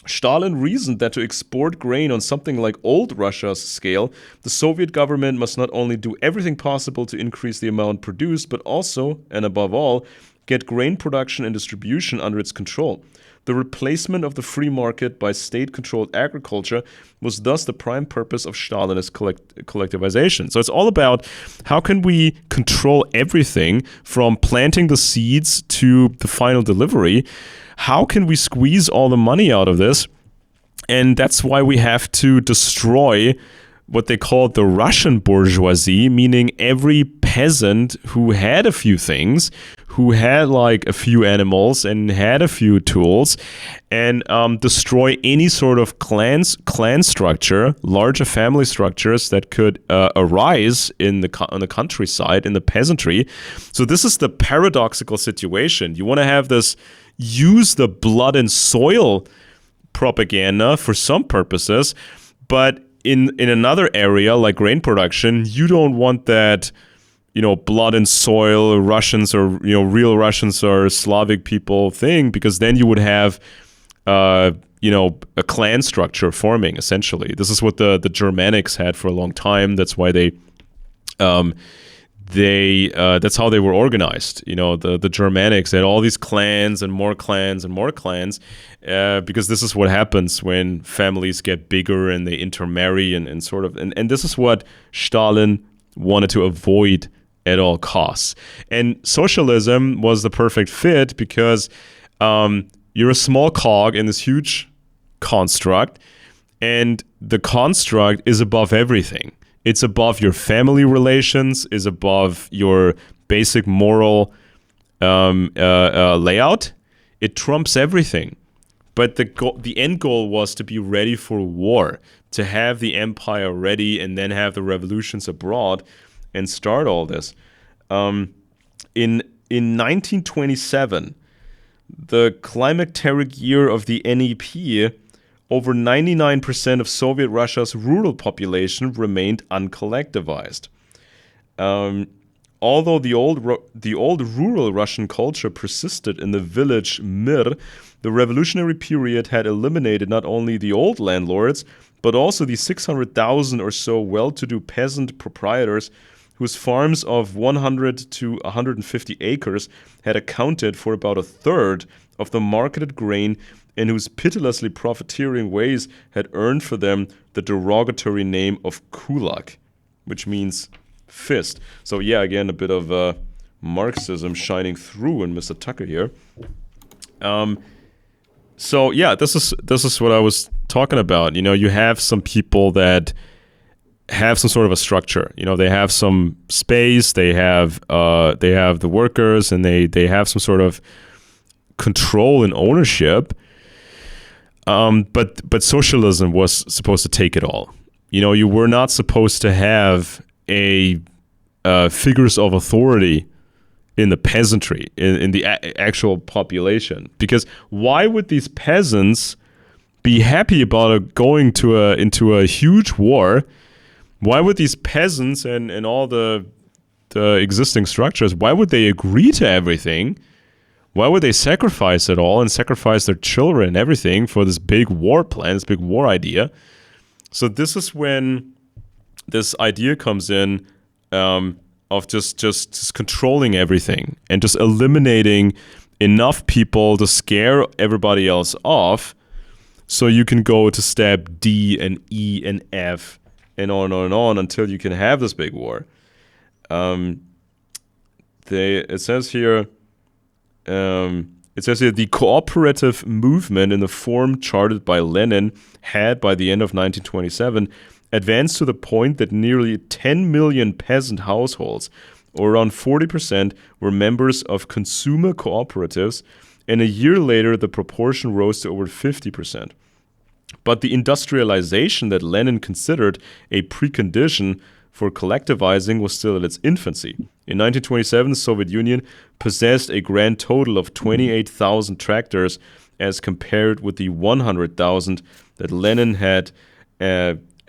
Stalin reasoned that to export grain on something like old Russia's scale, the Soviet government must not only do everything possible to increase the amount produced, but also, and above all, get grain production and distribution under its control. The replacement of the free market by state-controlled agriculture was thus the prime purpose of Stalinist collectivization. So it's all about how can we control everything from planting the seeds to the final delivery. How can we squeeze all the money out of this? And that's why we have to destroy what they called the Russian bourgeoisie, meaning every peasant who had a few things, who had like a few animals and had a few tools, and destroy any sort of clan structure, larger family structures that could arise on the countryside, in the peasantry. So this is the paradoxical situation. You want to have this, use the blood and soil propaganda for some purposes, but in another area like grain production, you don't want that, blood and soil Russians or, real Russians or Slavic people thing, because then you would have, a clan structure forming, essentially. This is what the Germanics had for a long time. That's why that's how they were organized. The Germanics had all these clans and more clans and more clans, because this is what happens when families get bigger and they intermarry and sort of, and this is what Stalin wanted to avoid at all costs. And socialism was the perfect fit because you're a small cog in this huge construct, and the construct is above everything. It's above your family relations, is above your basic moral layout. It trumps everything. But the end goal was to be ready for war, to have the empire ready and then have the revolutions abroad and start all this. In 1927, the climacteric year of the NEP, over 99% of Soviet Russia's rural population remained uncollectivized. Although the old rural Russian culture persisted in the village Mir, the revolutionary period had eliminated not only the old landlords, but also the 600,000 or so well-to-do peasant proprietors whose farms of 100 to 150 acres had accounted for about a third of the marketed grain and whose pitilessly profiteering ways had earned for them the derogatory name of kulak, which means fist. So yeah, again, a bit of Marxism shining through in Mr. Tucker here. So yeah, this is what I was talking about. You know, you have some people that have some sort of a structure. You know, they have some space, they have the workers, and they have some sort of control and ownership. But socialism was supposed to take it all. You know, you were not supposed to have figures of authority in the peasantry, in the actual population. Because why would these peasants be happy about going into a huge war? Why would these peasants and all the existing structures, why would they agree to everything? Why would they sacrifice it all and sacrifice their children and everything for this big war plan, this big war idea? So this is when this idea comes in of just controlling everything and just eliminating enough people to scare everybody else off so you can go to step D and E and F and on until you can have this big war. It says here, the cooperative movement in the form charted by Lenin had, by the end of 1927, advanced to the point that nearly 10 million peasant households, or around 40%, were members of consumer cooperatives, and a year later the proportion rose to over 50%. But the industrialization that Lenin considered a precondition for collectivizing was still in its infancy. In 1927, the Soviet Union possessed a grand total of 28,000 tractors as compared with the 100,000 that Lenin had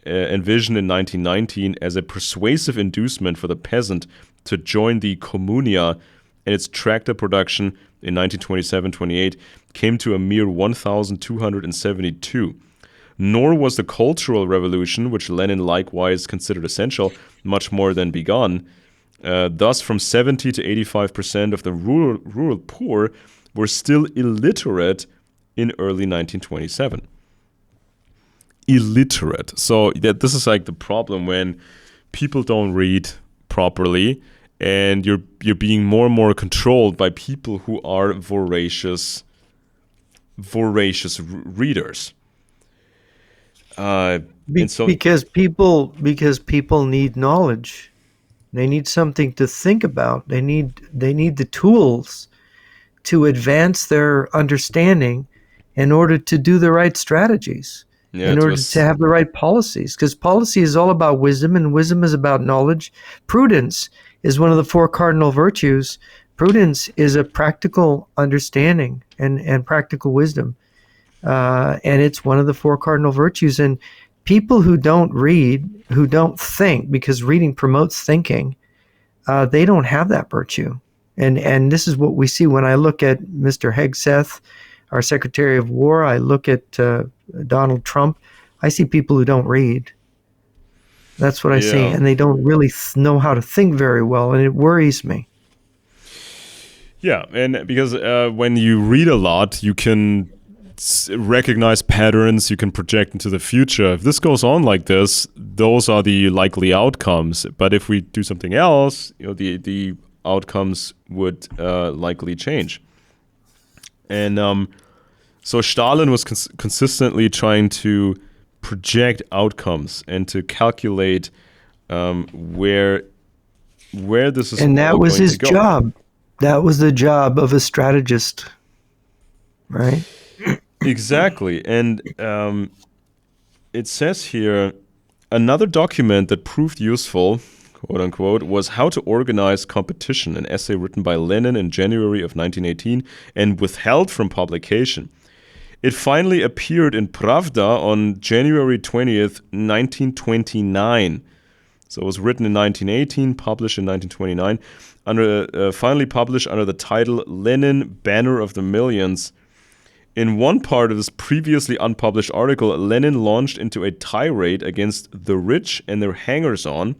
envisioned in 1919 as a persuasive inducement for the peasant to join the Kommunia, and its tractor production in 1927-28 came to a mere 1,272. Nor was the Cultural Revolution, which Lenin likewise considered essential, much more than begun. Thus, from 70 to 85% of the rural poor were still illiterate in early 1927. Illiterate. So this is like the problem when people don't read properly, and you're being more and more controlled by people who are voracious readers. Because people need knowledge. They need something to think about. They need the tools to advance their understanding in order to do the right strategies, in order to have the right policies. Because policy is all about wisdom, and wisdom is about knowledge. Prudence is one of the four cardinal virtues. Prudence is a practical understanding and practical wisdom. And it's one of the four cardinal virtues. And people who don't read, who don't think, because reading promotes thinking, they don't have that virtue. And this is what we see when I look at Mr. Hegseth, our Secretary of War. I look at Donald Trump. I see people who don't read. That's what I see. And they don't really know how to think very well. And it worries me. Yeah, and because when you read a lot, you can recognize patterns, you can project into the future. If this goes on like this, those are the likely outcomes. But if we do something else, the outcomes would likely change. And So Stalin was consistently trying to project outcomes and to calculate where this is And that all was going his to go. job. That was the job of a strategist, right? Exactly. And it says here, another document that proved useful, quote unquote, was How to Organize Competition, an essay written by Lenin in January of 1918 and withheld from publication. It finally appeared in Pravda on January 20th, 1929. So it was written in 1918, published in 1929, finally published under the title Lenin, Banner of the Millions. In one part of this previously unpublished article, Lenin launched into a tirade against the rich and their hangers-on,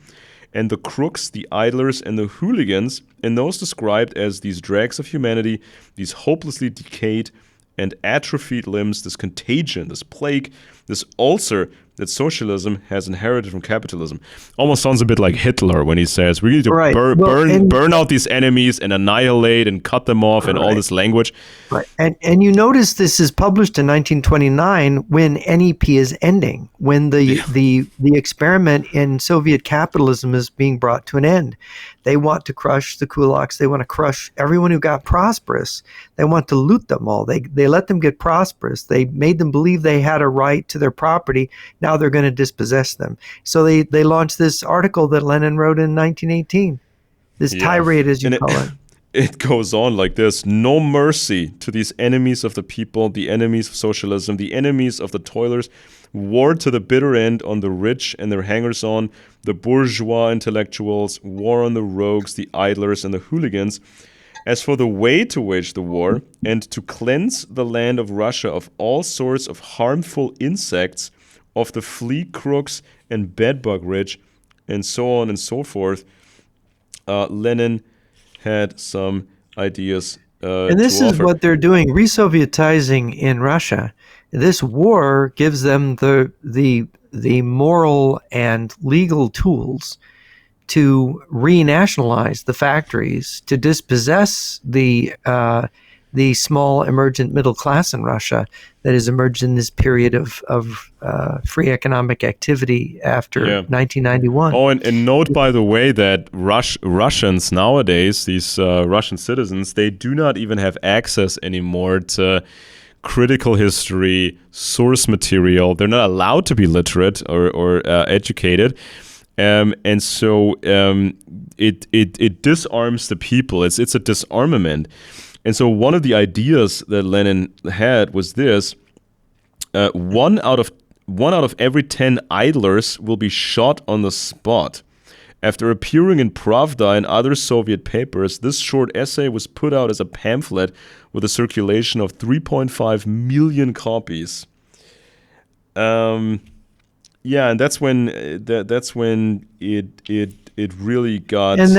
and the crooks, the idlers, and the hooligans, and those described as these dregs of humanity, these hopelessly decayed and atrophied limbs, this contagion, this plague, this ulcer that socialism has inherited from capitalism. Almost sounds a bit like Hitler when he says, we need to Right. burn out these enemies and annihilate and cut them off and all this language. Right. And you notice this is published in 1929 when NEP is ending, when the experiment in Soviet capitalism is being brought to an end. They want to crush the kulaks. They want to crush everyone who got prosperous. They want to loot them all. They let them get prosperous. They made them believe they had a right to their property. Now they're going to dispossess them. So they launched this article that Lenin wrote in 1918, this tirade, as you call it. It goes on like this: no mercy to these enemies of the people, the enemies of socialism, the enemies of the toilers, war to the bitter end on the rich and their hangers-on, the bourgeois intellectuals, war on the rogues, the idlers, and the hooligans. As for the way to wage the war and to cleanse the land of Russia of all sorts of harmful insects, of the flea crooks and bedbug rich, and so on and so forth, Lenin had some ideas and this is what they're doing, re-Sovietizing in Russia. This war gives them the moral and legal tools to renationalize the factories, to dispossess the small emergent middle class in Russia that has emerged in this period of free economic activity after 1991. Oh, and note, by the way, that Russians nowadays, these Russian citizens, they do not even have access anymore to critical history, source material. They're not allowed to be literate or educated. And so it disarms the people. It's a disarmament. And so one of the ideas that Lenin had was this: one out of every 10 idlers will be shot on the spot. After appearing in Pravda and other Soviet papers, this short essay was put out as a pamphlet with a circulation of 3.5 million copies. Yeah, and that's when it really got. And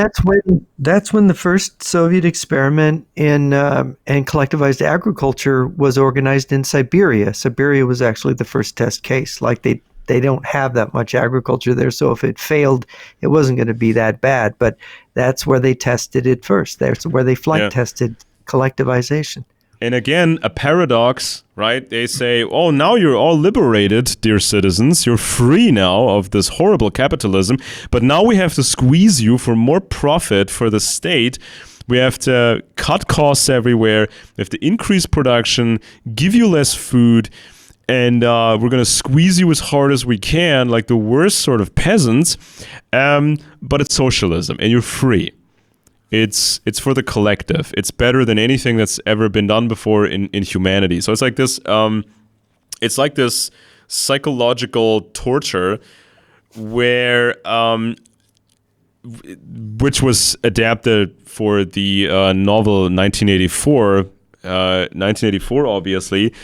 that's when the first Soviet experiment in collectivized agriculture was organized in Siberia. Siberia was actually the first test case. Like they don't have that much agriculture there, so if it failed, it wasn't going to be that bad. But that's where they tested it first. That's where they flight tested collectivization. And again, a paradox, right? They say, oh, now you're all liberated, dear citizens. You're free now of this horrible capitalism. But now we have to squeeze you for more profit for the state. We have to cut costs everywhere. We have to increase production, give you less food. And we're going to squeeze you as hard as we can, like the worst sort of peasants. But it's socialism, and you're free. It's for the collective. It's better than anything that's ever been done before in humanity. So it's like this psychological torture where which was adapted for the novel 1984 obviously,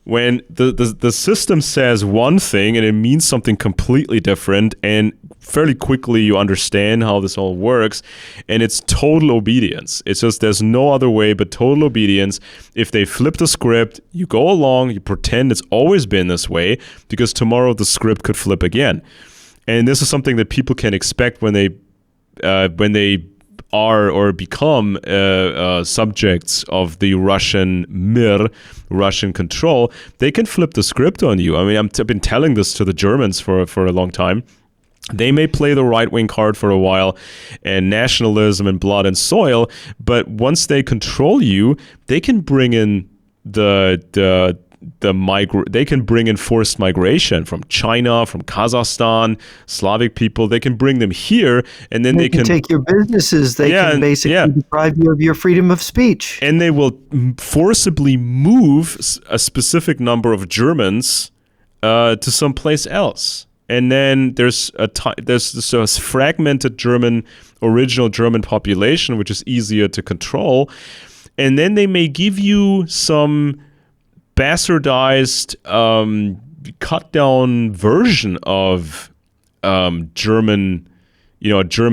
when the system says one thing and it means something completely different, and fairly quickly you understand how this all works, and it's total obedience. It's just there's no other way but total obedience. If they flip the script, you go along, you pretend it's always been this way, because tomorrow the script could flip again. And this is something that people can expect when they are or become subjects of the Russian mir, Russian control, they can flip the script on you. I mean, I've been telling this to the Germans for a long time. They may play the right-wing card for a while and nationalism and blood and soil, but once they control you, they can bring in they can bring in forced migration from China, from Kazakhstan, Slavic people. They can bring them here, and then they can take your businesses. They can basically deprive you of your freedom of speech. And they will forcibly move a specific number of Germans to someplace else. And then there's this fragmented original German population, which is easier to control. And then they may give you some bastardized, cut down version of German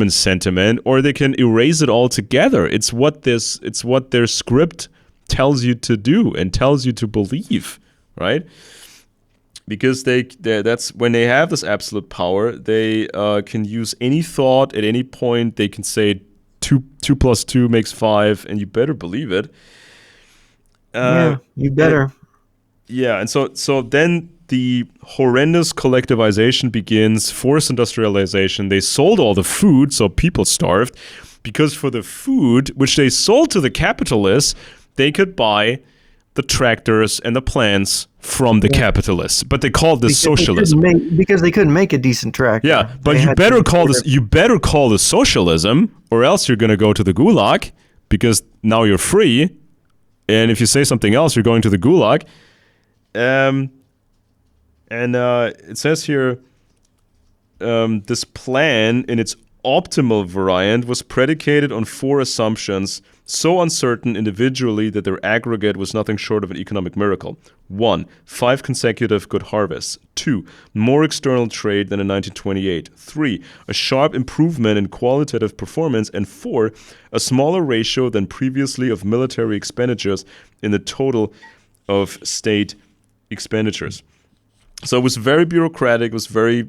sentiment, or they can erase it altogether. It's what their script tells you to do and tells you to believe, right? Because that's when they have this absolute power, they can use any thought at any point. They can say 2 + 2 makes 5, and you better believe it. You better. And so then the horrendous collectivization begins, forced industrialization. They sold all the food, so people starved, because for the food, which they sold to the capitalists, they could buy the tractors and the plants from the capitalists, but they called this socialism because they couldn't make a decent tractor. Yeah, but you better call this socialism, or else you're going to go to the gulag, because now you're free, and if you say something else, you're going to the gulag. It says here, this plan in its optimal variant was predicated on 4 assumptions, so uncertain individually that their aggregate was nothing short of an economic miracle. 1. 5 consecutive good harvests. 2. More external trade than in 1928. 3. A sharp improvement in qualitative performance. And 4. A smaller ratio than previously of military expenditures in the total of state expenditures. So it was very bureaucratic, it was very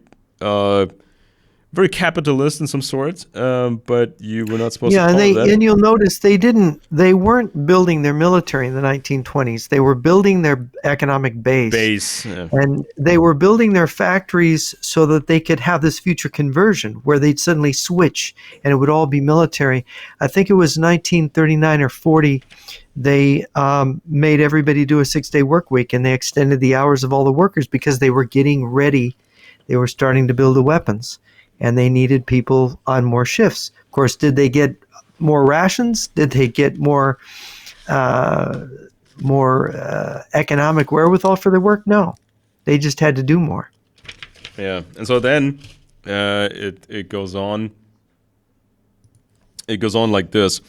capitalist in some sort, but you were not supposed to follow that. And you'll notice they weren't building their military in the 1920s. They were building their economic base. And they were building their factories so that they could have this future conversion where they'd suddenly switch and it would all be military. I think it was 1939 or 40. They made everybody do a 6-day work week, and they extended the hours of all the workers because they were getting ready. They were starting to build the weapons, and they needed people on more shifts. Of course, did they get more rations? Did they get more economic wherewithal for their work? No, they just had to do more. Yeah, and so then it goes on. It goes on like this.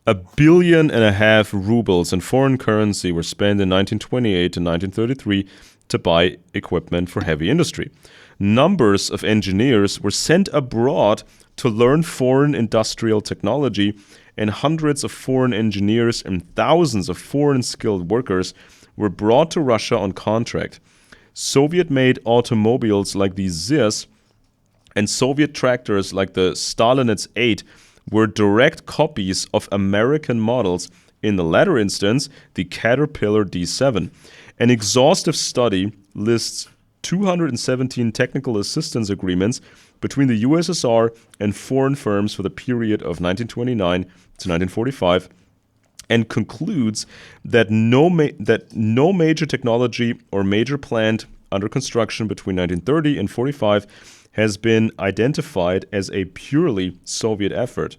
1.5 billion rubles in foreign currency were spent in 1928 to 1933 to buy equipment for heavy industry. Numbers of engineers were sent abroad to learn foreign industrial technology, and hundreds of foreign engineers and thousands of foreign skilled workers were brought to Russia on contract. Soviet-made automobiles like the ZIS and Soviet tractors like the Stalin and 8 were direct copies of American models, in the latter instance, the Caterpillar D7. An exhaustive study lists 217 technical assistance agreements between the USSR and foreign firms for the period of 1929 to 1945, and concludes that no major technology or major plant under construction between 1930 and 45 has been identified as a purely Soviet effort.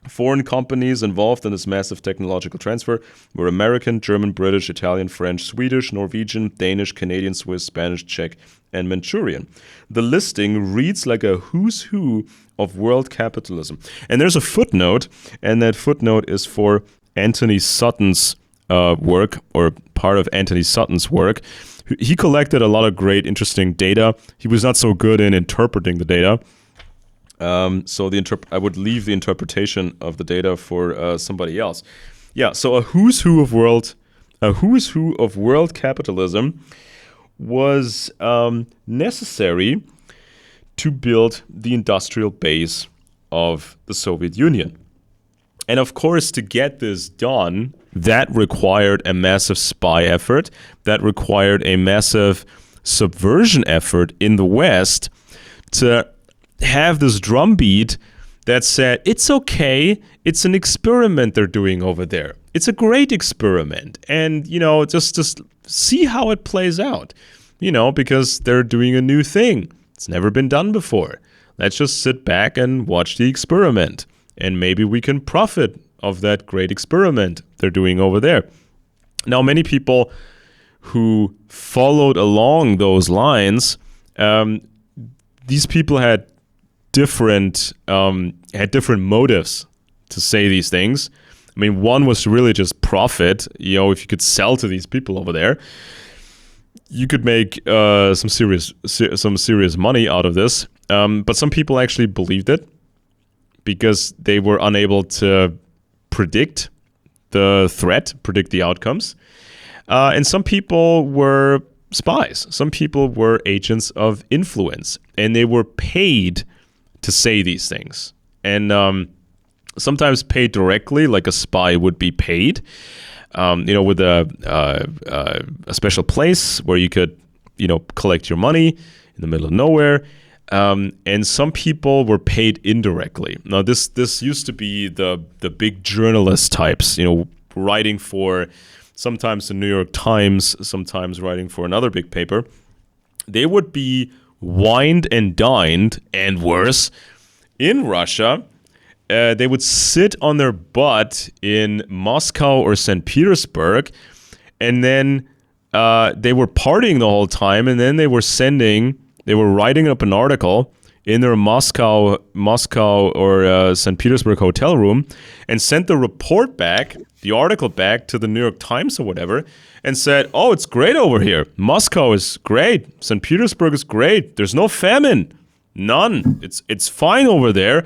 Foreign companies involved in this massive technological transfer were American, German, British, Italian, French, Swedish, Norwegian, Danish, Canadian, Swiss, Spanish, Czech, and Manchurian. The listing reads like a who's who of world capitalism. And there's a footnote, and that footnote is for Anthony Sutton's work, or part of Anthony Sutton's work. He collected a lot of great, interesting data. He was not so good in interpreting the data. So I would leave the interpretation of the data for somebody else. Yeah, so a who's who of world capitalism was necessary to build the industrial base of the Soviet Union. And of course, to get this done, that required a massive spy effort. That required a massive subversion effort in the West to have this drumbeat that said, it's okay, it's an experiment they're doing over there. It's a great experiment. And, just see how it plays out, because they're doing a new thing. It's never been done before. Let's just sit back and watch the experiment. And maybe we can profit of that great experiment they're doing over there. Now, many people who followed along those lines, these people had different motives to say these things. I mean, one was really just profit. If you could sell to these people over there, you could make some serious money out of this. But some people actually believed it because they were unable to predict the threat, predict the outcomes. And some people were spies. Some people were agents of influence, and they were paid to say these things. And sometimes paid directly, like a spy would be paid, with a special place where you could, collect your money in the middle of nowhere. And some people were paid indirectly. Now, this used to be the big journalist types, writing for sometimes the New York Times, sometimes writing for another big paper. They would be wined and dined, and worse, in Russia. They would sit on their butt in Moscow or St. Petersburg, and then they were partying the whole time, and then they were writing up an article in their Moscow or St. Petersburg hotel room, and sent the article back to the New York Times or whatever, and said, "Oh, it's great over here. Moscow is great. St. Petersburg is great. There's no famine, none. It's fine over there.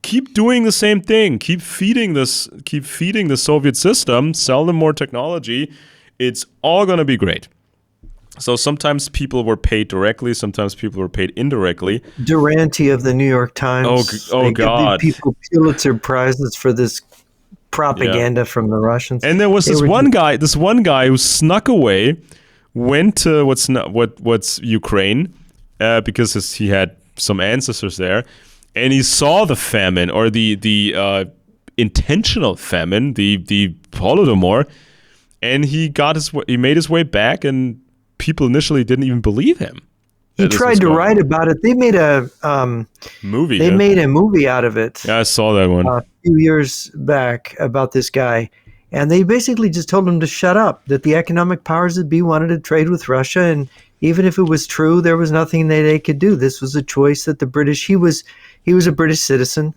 Keep doing the same thing. Keep feeding the Soviet system. Sell them more technology. It's all gonna be great." So sometimes people were paid directly, sometimes people were paid indirectly. Durante of the New York Times. Oh God! Give people Pulitzer prizes for this propaganda from the Russians. And there was this one guy who snuck away, went to what's Ukraine, because he had some ancestors there, and he saw the famine, or the intentional famine, the Holodomor, and he made his way back, and people initially didn't even believe him. He tried to write about it. They made a movie. They made a movie out of it. Yeah, I saw that one a few years back about this guy, and they basically just told him to shut up. That the economic powers that be wanted to trade with Russia, and even if it was true, there was nothing that they could do. This was a choice that the British. He was a British citizen,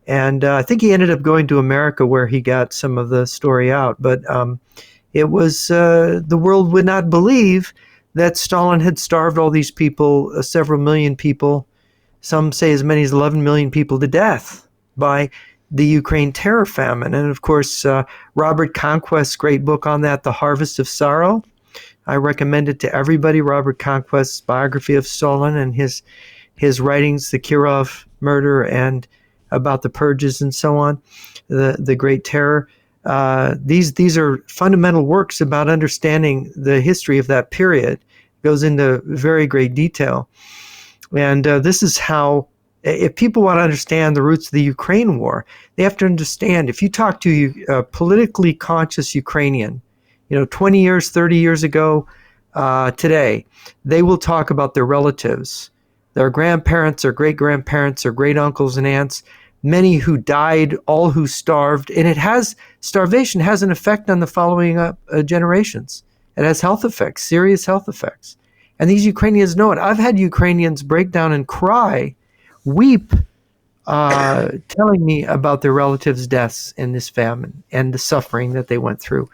and I think he ended up going to America, where he got some of the story out. But it was the world would not believe that Stalin had starved all these people, several million people, some say as many as 11 million people, to death by the Ukraine terror famine. And of course, Robert Conquest's great book on that, The Harvest of Sorrow. I recommend it to everybody. Robert Conquest's biography of Stalin and his writings, the Kirov murder and about the purges and so on, the Great Terror. These are fundamental works about understanding the history of that period. It goes into very great detail. And this is how, if people want to understand the roots of the Ukraine war, they have to understand, if you talk to a politically conscious Ukrainian, 20 years, 30 years ago, today, they will talk about their relatives, their grandparents, their great-grandparents, their great-uncles and aunts, many who died, all who starved. And starvation has an effect on the following generations. It has health effects, serious health effects. And these Ukrainians know it. I've had Ukrainians break down and cry, weep, telling me about their relatives' deaths in this famine and the suffering that they went through.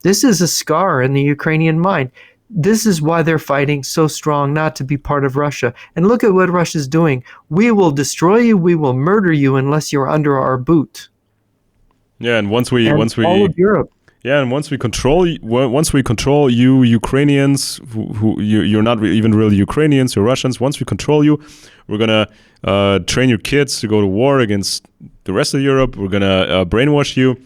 This is a scar in the Ukrainian mind. This is why they're fighting so strong not to be part of Russia. And look at what Russia's doing. We will destroy you. We will murder you unless you're under our boot. Yeah, and once we all of Europe. Yeah, and once we control you Ukrainians, who you're not even really Ukrainians, you're Russians. Once we control you, we're gonna train your kids to go to war against the rest of Europe. We're gonna brainwash you,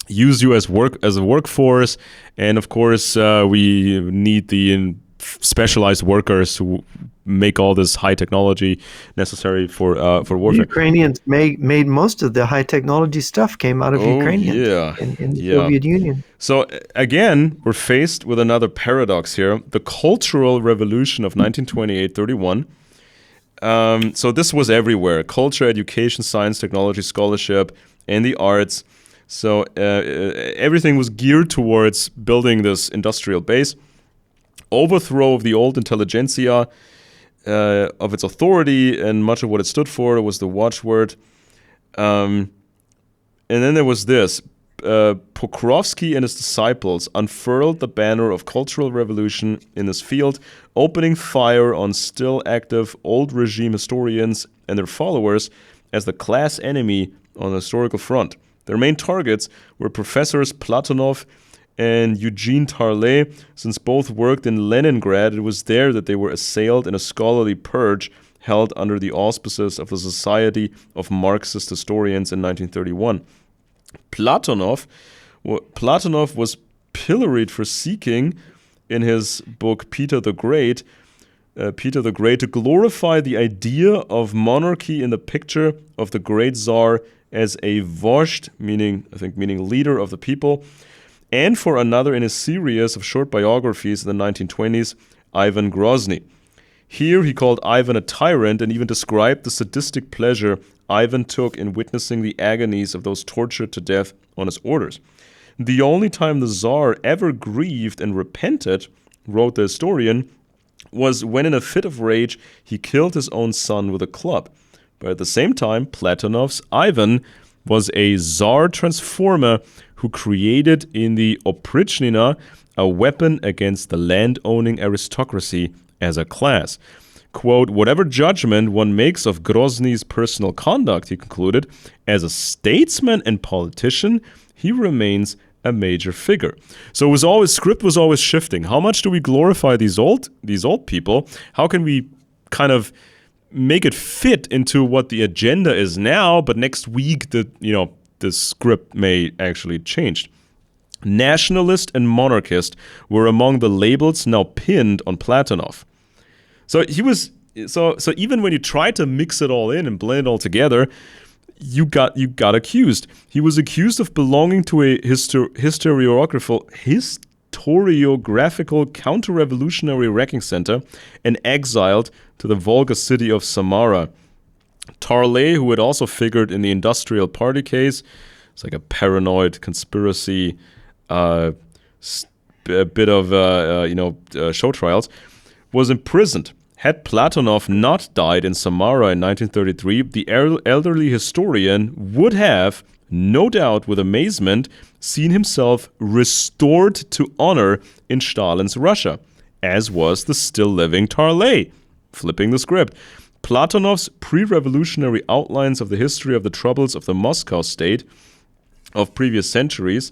use you as a workforce, and of course we need the specialized workers who make all this high technology necessary for warfare. The Ukrainians made most of the high technology stuff came out of Ukrainians in the Soviet Union. So again, we're faced with another paradox here: the Cultural Revolution of 1928-31. So this was everywhere: culture, education, science, technology, scholarship, and the arts. So everything was geared towards building this industrial base. Overthrow of the old intelligentsia, of its authority, and much of what it stood for was the watchword. And then there was this. Pokrovsky and his disciples unfurled the banner of cultural revolution in this field, opening fire on still active old regime historians and their followers as the class enemy on the historical front. Their main targets were Professors Platonov and Eugene Tarlet. Since both worked in Leningrad, it was there that they were assailed in a scholarly purge held under the auspices of the Society of Marxist Historians in 1931. Platonov was pilloried for seeking, in his book Peter the Great, to glorify the idea of monarchy in the picture of the great Tsar as a vozhd, meaning leader of the people, and for another in a series of short biographies in the 1920s, Ivan Grozny. Here he called Ivan a tyrant and even described the sadistic pleasure Ivan took in witnessing the agonies of those tortured to death on his orders. The only time the Tsar ever grieved and repented, wrote the historian, was when in a fit of rage he killed his own son with a club. But at the same time, Platonov's Ivan was a Tsar transformer who created in the Oprichnina a weapon against the land-owning aristocracy as a class. Quote, whatever judgment one makes of Grozny's personal conduct, he concluded, as a statesman and politician, he remains a major figure. So script was always shifting. How much do we glorify these old people? How can we kind of make it fit into what the agenda is now, but next week the script may actually change. Nationalist and monarchist were among the labels now pinned on Platonov. So even when you try to mix it all in and blend it all together, you got accused. He was accused of belonging to a historiographical counter-revolutionary wrecking center and exiled to the Volga city of Samara. Tarlet, who had also figured in the Industrial Party case, it's like a paranoid conspiracy, a bit of show trials, was imprisoned. Had Platonov not died in Samara in 1933, the elderly historian would have, no doubt with amazement, seen himself restored to honor in Stalin's Russia, as was the still-living Tarlet. Flipping the script. Platonov's pre-revolutionary outlines of the history of the troubles of the Moscow state of previous centuries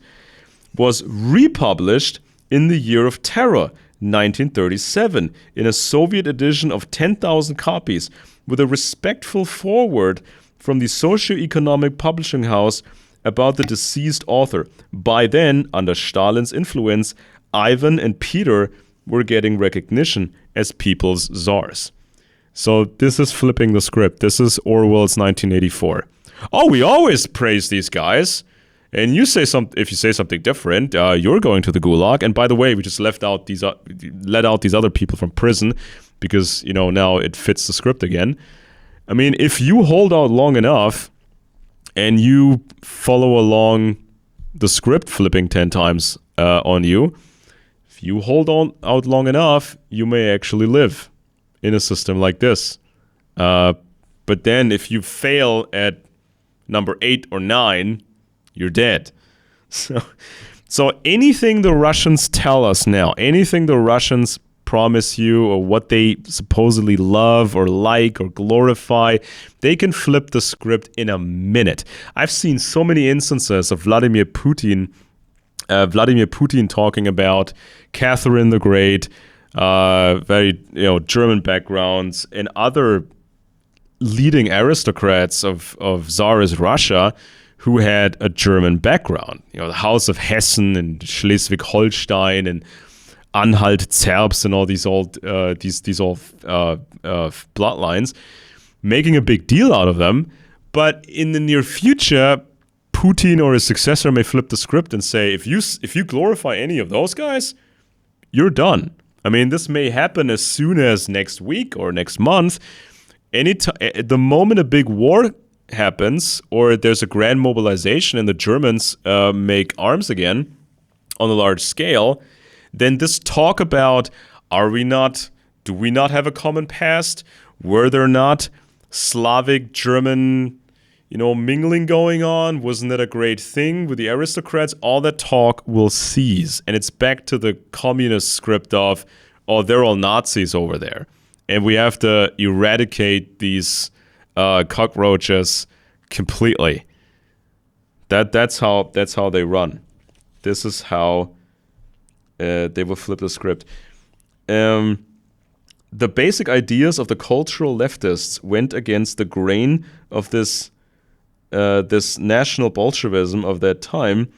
was republished in the Year of Terror, 1937, in a Soviet edition of 10,000 copies, with a respectful foreword from the socio-economic publishing house about the deceased author. By then, under Stalin's influence, Ivan and Peter were getting recognition as people's czars. So this is flipping the script. This is Orwell's 1984. Oh, we always praise these guys. And you say if you say something different, you're going to the gulag. And by the way, we just let out these other people from prison because now it fits the script again. I mean, if you hold out long enough and you follow along the script flipping 10 times on you, if you hold out long enough, you may actually live in a system like this. But then if you fail at number 8 or 9, you're dead. So anything the Russians tell us now, anything the Russians promise you or what they supposedly love or like or glorify, they can flip the script in a minute. I've seen so many instances of Vladimir Putin talking about Catherine the Great, very German backgrounds, and other leading aristocrats of Tsarist Russia who had a German background. You know, the House of Hessen and Schleswig-Holstein and Anhalt-Zerbst and all these old bloodlines, making a big deal out of them. But in the near future, Putin or his successor may flip the script and say, if you glorify any of those guys, you're done. I mean, this may happen as soon as next week or next month. The moment a big war happens or there's a grand mobilization and the Germans make arms again on a large scale, then this talk about do we not have a common past? Were there not Slavic German, mingling going on? Wasn't that a great thing with the aristocrats? All that talk will cease. And it's back to the communist script of, oh, they're all Nazis over there. And we have to eradicate these cockroaches completely. That's how they run. This is how they will flip the script. The basic ideas of the cultural leftists went against the grain of this national Bolshevism of that time.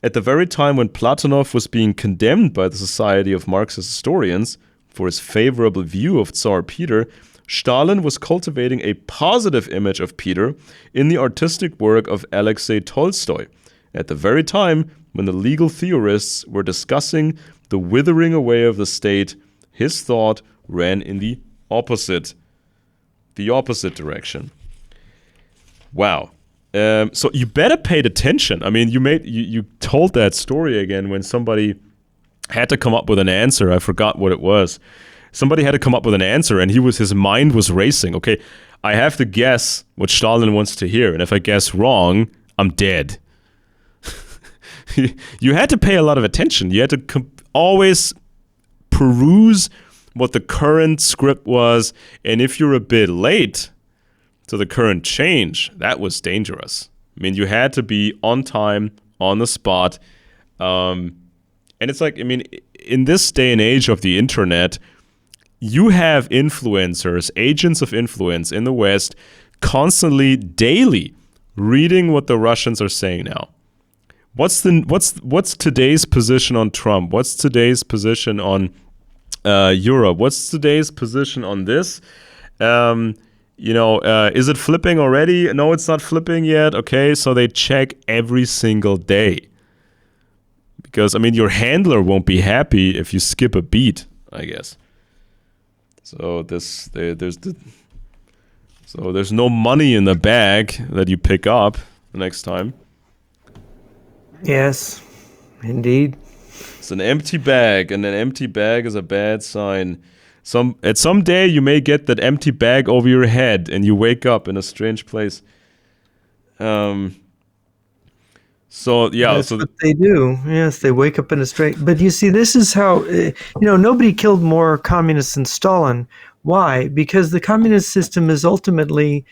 At the very time when Platonov was being condemned by the Society of Marxist Historians for his favorable view of Tsar Peter, Stalin was cultivating a positive image of Peter in the artistic work of Alexei Tolstoy. At the very time when the legal theorists were discussing the withering away of the state, his thought ran in the opposite direction. Wow. So you better paid attention. I mean, you told that story again when somebody had to come up with an answer. I forgot what it was. Somebody had to come up with an answer, and his mind was racing. Okay, I have to guess what Stalin wants to hear, and if I guess wrong, I'm dead. You had to pay a lot of attention. You had to always peruse what the current script was, and if you're a bit late to the current change, that was dangerous. I mean, you had to be on time, on the spot, and it's like, I mean, in this day and age of the internet, you have influencers, agents of influence in the West, constantly, daily, reading what the Russians are saying now. What's today's position on Trump? What's today's position on Europe? What's today's position on this? Is it flipping already? No, it's not flipping yet. Okay, so they check every single day. Because, I mean, your handler won't be happy if you skip a beat, I guess. So there's no money in the bag that you pick up the next time. Yes, indeed. It's an empty bag, and an empty bag is a bad sign. At some day you may get that empty bag over your head, and you wake up in a strange place. That's what they do. Yes, they wake up in a strange. But you see, this is how nobody killed more communists than Stalin. Why? Because the communist system is ultimately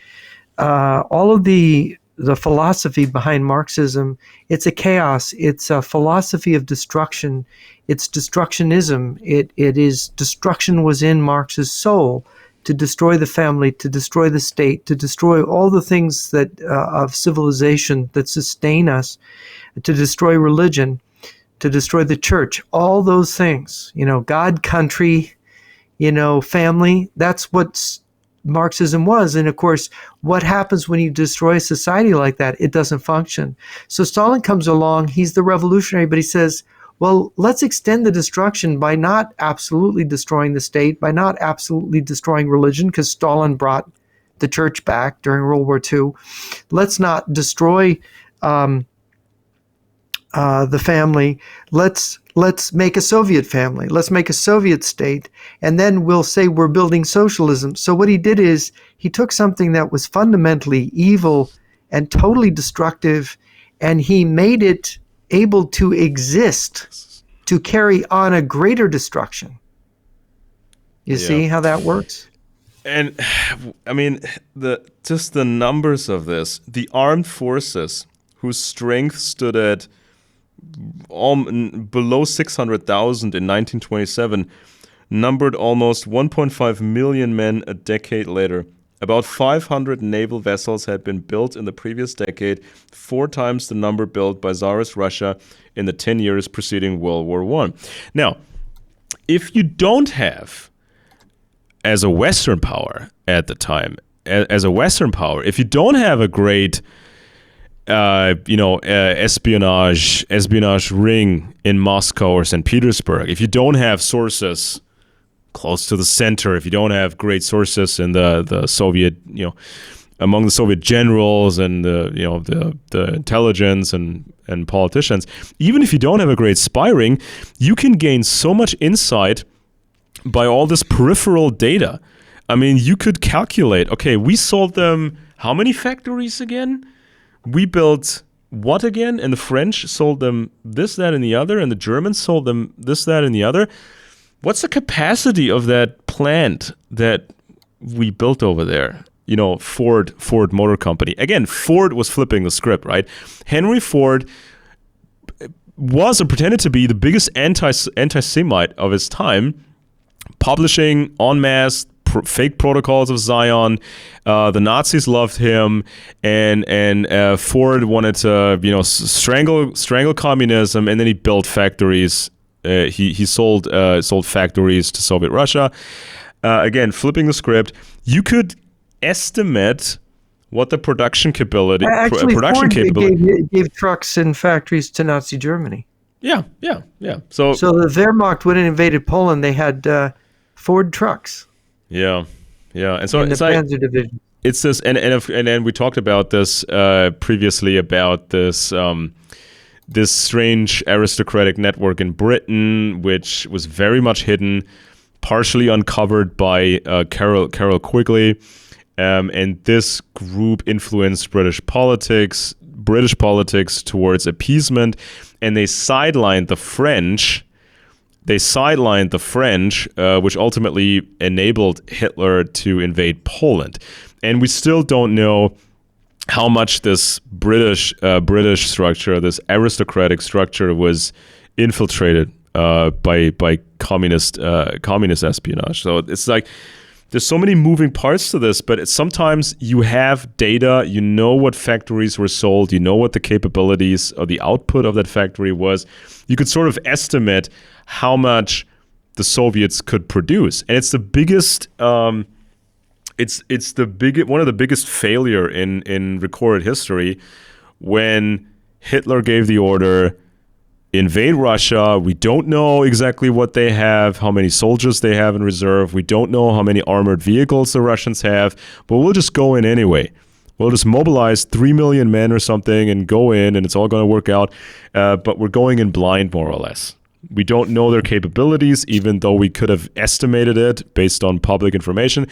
all of the philosophy behind Marxism. It's a chaos. It's a philosophy of destruction. It's destructionism. It is destruction was in Marx's soul, to destroy the family, to destroy the state, to destroy all the things that of civilization that sustain us, to destroy religion, to destroy the church. All those things, God, country, family. That's what Marxism was. And of course, what happens when you destroy a society like that? It doesn't function. So Stalin comes along, he's the revolutionary, but he says, well, let's extend the destruction by not absolutely destroying the state, by not absolutely destroying religion, because Stalin brought the church back during World War II. Let's not destroy the family. Let's make a Soviet family. Let's make a Soviet state, and then we'll say we're building socialism. So what he did is he took something that was fundamentally evil and totally destructive, and he made it able to exist, to carry on a greater destruction. You see how that works? And I mean, just the numbers of this, the armed forces whose strength stood at below 600,000 in 1927, numbered almost 1.5 million men a decade later. About 500 naval vessels had been built in the previous decade, 4 times the number built by Tsarist Russia in the 10 years preceding World War I. Now, if you don't have, as a Western power at the time, as a Western power, if you don't have a great espionage ring in Moscow or St. Petersburg, if you don't have sources close to the center, if you don't have great sources in the Soviet, among the Soviet generals and the intelligence and politicians, even if you don't have a great spy ring, you can gain so much insight by all this peripheral data. I mean, you could calculate, okay, we sold them how many factories again? We built what again? And the French sold them this, that, and the other, and the Germans sold them this, that, and the other. What's the capacity of that plant that we built over there? Ford Motor Company. Again, Ford was flipping the script, right? Henry Ford was or pretended to be the biggest anti-Semite of his time, publishing en masse fake protocols of Zion. The Nazis loved him, and Ford wanted to strangle communism, and then he built factories. He sold factories to Soviet Russia. Again, flipping the script, you could estimate what the production capability. Ford gave trucks and factories to Nazi Germany. Yeah. So the Wehrmacht, when it invaded Poland, they had Ford trucks. Yeah, and so in the Panzer Division. It's this, and then we talked about this previously about this this strange aristocratic network in Britain, which was very much hidden, partially uncovered by Carol Quigley, and this group influenced British politics towards appeasement, and they sidelined the French. Which ultimately enabled Hitler to invade Poland. And we still don't know how much this British structure, this aristocratic structure, was infiltrated by communist espionage. So it's like there's so many moving parts to this, but sometimes you have data, you know what factories were sold, you know what the capabilities or the output of that factory was. You could sort of estimate how much the Soviets could produce, and it's the biggest. One of the biggest failure in recorded history when Hitler gave the order, invade Russia. We don't know exactly what they have, how many soldiers they have in reserve. We don't know how many armored vehicles the Russians have, but we'll just go in anyway. We'll just mobilize 3 million men or something and go in, and it's all going to work out. But we're going in blind, more or less. We don't know their capabilities, even though we could have estimated it based on public information.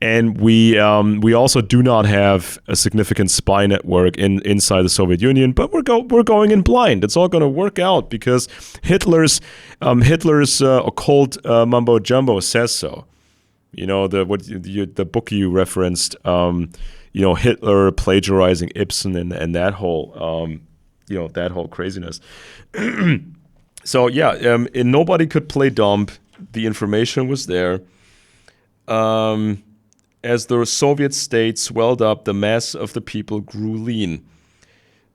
And we also do not have a significant spy network inside the Soviet Union. But we're going in blind. It's all going to work out because Hitler's occult mumbo jumbo says so. The book you referenced. Hitler plagiarizing Ibsen and that whole that whole craziness. So and nobody could play dumb. The information was there. As the Soviet state swelled up, the mass of the people grew lean.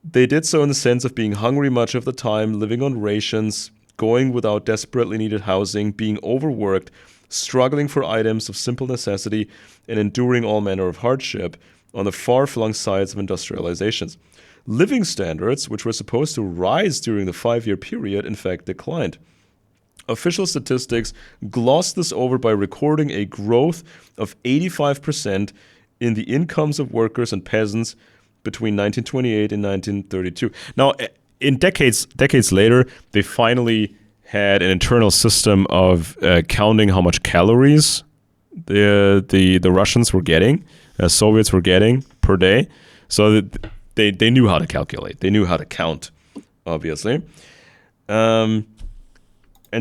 They did so in the sense of being hungry much of the time, living on rations, going without desperately needed housing, being overworked, struggling for items of simple necessity, and enduring all manner of hardship on the far-flung sides of industrializations. Living standards, which were supposed to rise during the 5-year period, in fact declined. Official statistics glossed this over by recording a growth of 85% in the incomes of workers and peasants between 1928 and 1932. Now, in decades later, they finally had an internal system of counting how much calories the Russians were getting, Soviets were getting per day. So that they knew how to calculate. They knew how to count, obviously. And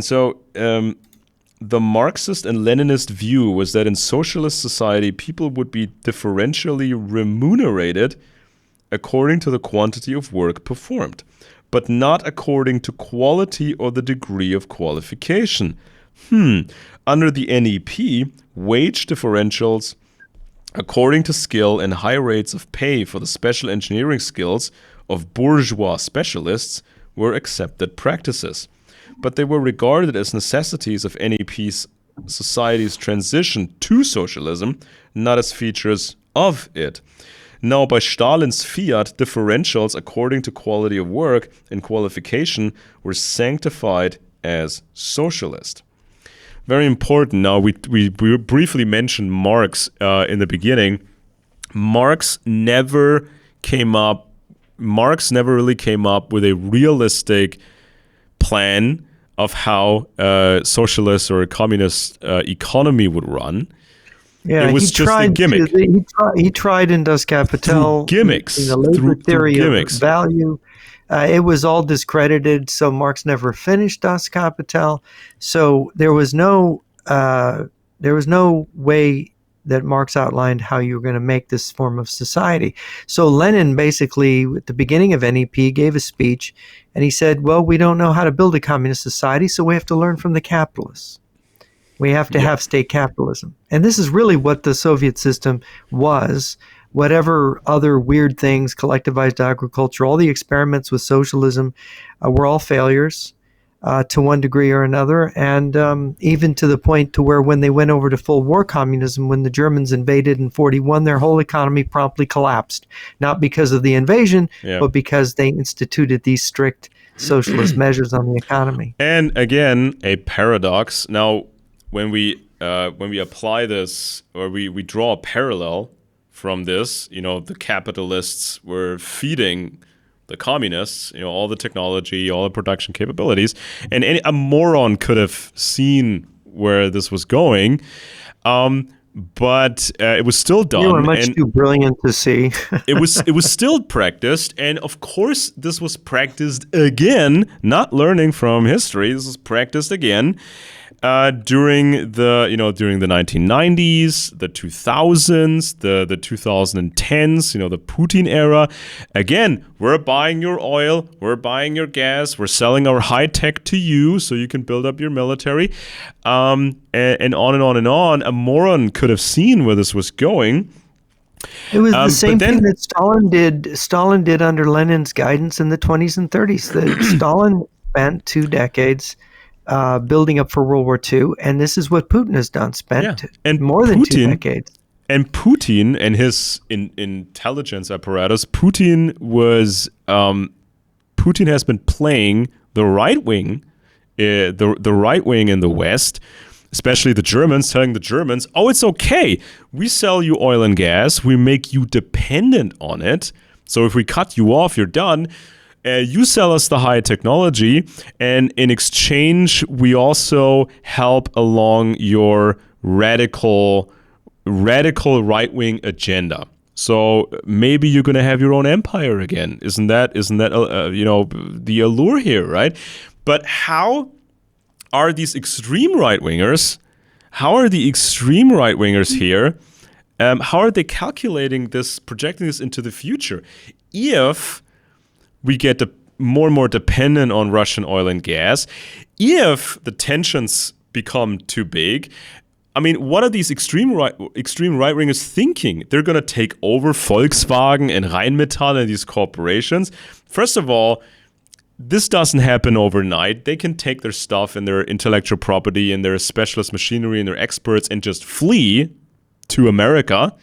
so the Marxist and Leninist view was that in socialist society, people would be differentially remunerated according to the quantity of work performed, but not according to quality or the degree of qualification. Under the NEP, wage differentials according to skill and high rates of pay for the special engineering skills of bourgeois specialists were accepted practices. But they were regarded as necessities of NEP's society's transition to socialism, not as features of it. Now, by Stalin's fiat, differentials according to quality of work and qualification were sanctified as socialist. Very important. Now, we briefly mentioned Marx in the beginning. Marx never really came up with a realistic plan of how a socialist or a communist economy would run. Yeah, it was just a gimmick. He tried in Das Kapital. Through gimmicks. The labor theory through of value. It was all discredited, so Marx never finished Das Kapital. So there was no way that Marx outlined how you were going to make this form of society. So Lenin basically, at the beginning of NEP, gave a speech, and he said, well, we don't know how to build a communist society, so we have to learn from the capitalists. We have to have state capitalism. And this is really what the Soviet system was. Whatever other weird things, collectivized agriculture, all the experiments with socialism were all failures to one degree or another. And even to the point to where when they went over to full war communism, when the Germans invaded in 1941, their whole economy promptly collapsed. Not because of the invasion, but because they instituted these strict socialist measures on the economy. And again, a paradox. Now, when we apply this, or we draw a parallel from this, the capitalists were feeding the communists, all the technology, all the production capabilities, and a moron could have seen where this was going, but it was still done. You were much too brilliant to see. it was still practiced, and of course, this was practiced again. Not learning from history, this was practiced again. During the 1990s, the 2000s, the 2010s, the Putin era. Again, we're buying your oil, we're buying your gas, we're selling our high tech to you so you can build up your military, and on and on and on. A moron could have seen where this was going. It was the same thing that Stalin did. Stalin did under Lenin's guidance in the 20s and 30s. Stalin spent 2 decades building up for World War II, and this is what Putin has done, spent more than 2 decades. And Putin and his intelligence apparatus, Putin has been playing the right wing, the right wing in the West, especially the Germans, telling the Germans, oh, it's okay, we sell you oil and gas, we make you dependent on it, so if we cut you off, you're done. You sell us the high technology, and in exchange, we also help along your radical right-wing agenda. So maybe you're going to have your own empire again. Isn't that the allure here, right? But how are these extreme right-wingers? How are the extreme right-wingers here? How are they calculating this, projecting this into the future? If we get more and more dependent on Russian oil and gas, if the tensions become too big, I mean, what are these extreme right-wingers thinking? They're going to take over Volkswagen and Rheinmetall and these corporations. First of all, this doesn't happen overnight. They can take their stuff and their intellectual property and their specialist machinery and their experts and just flee to America.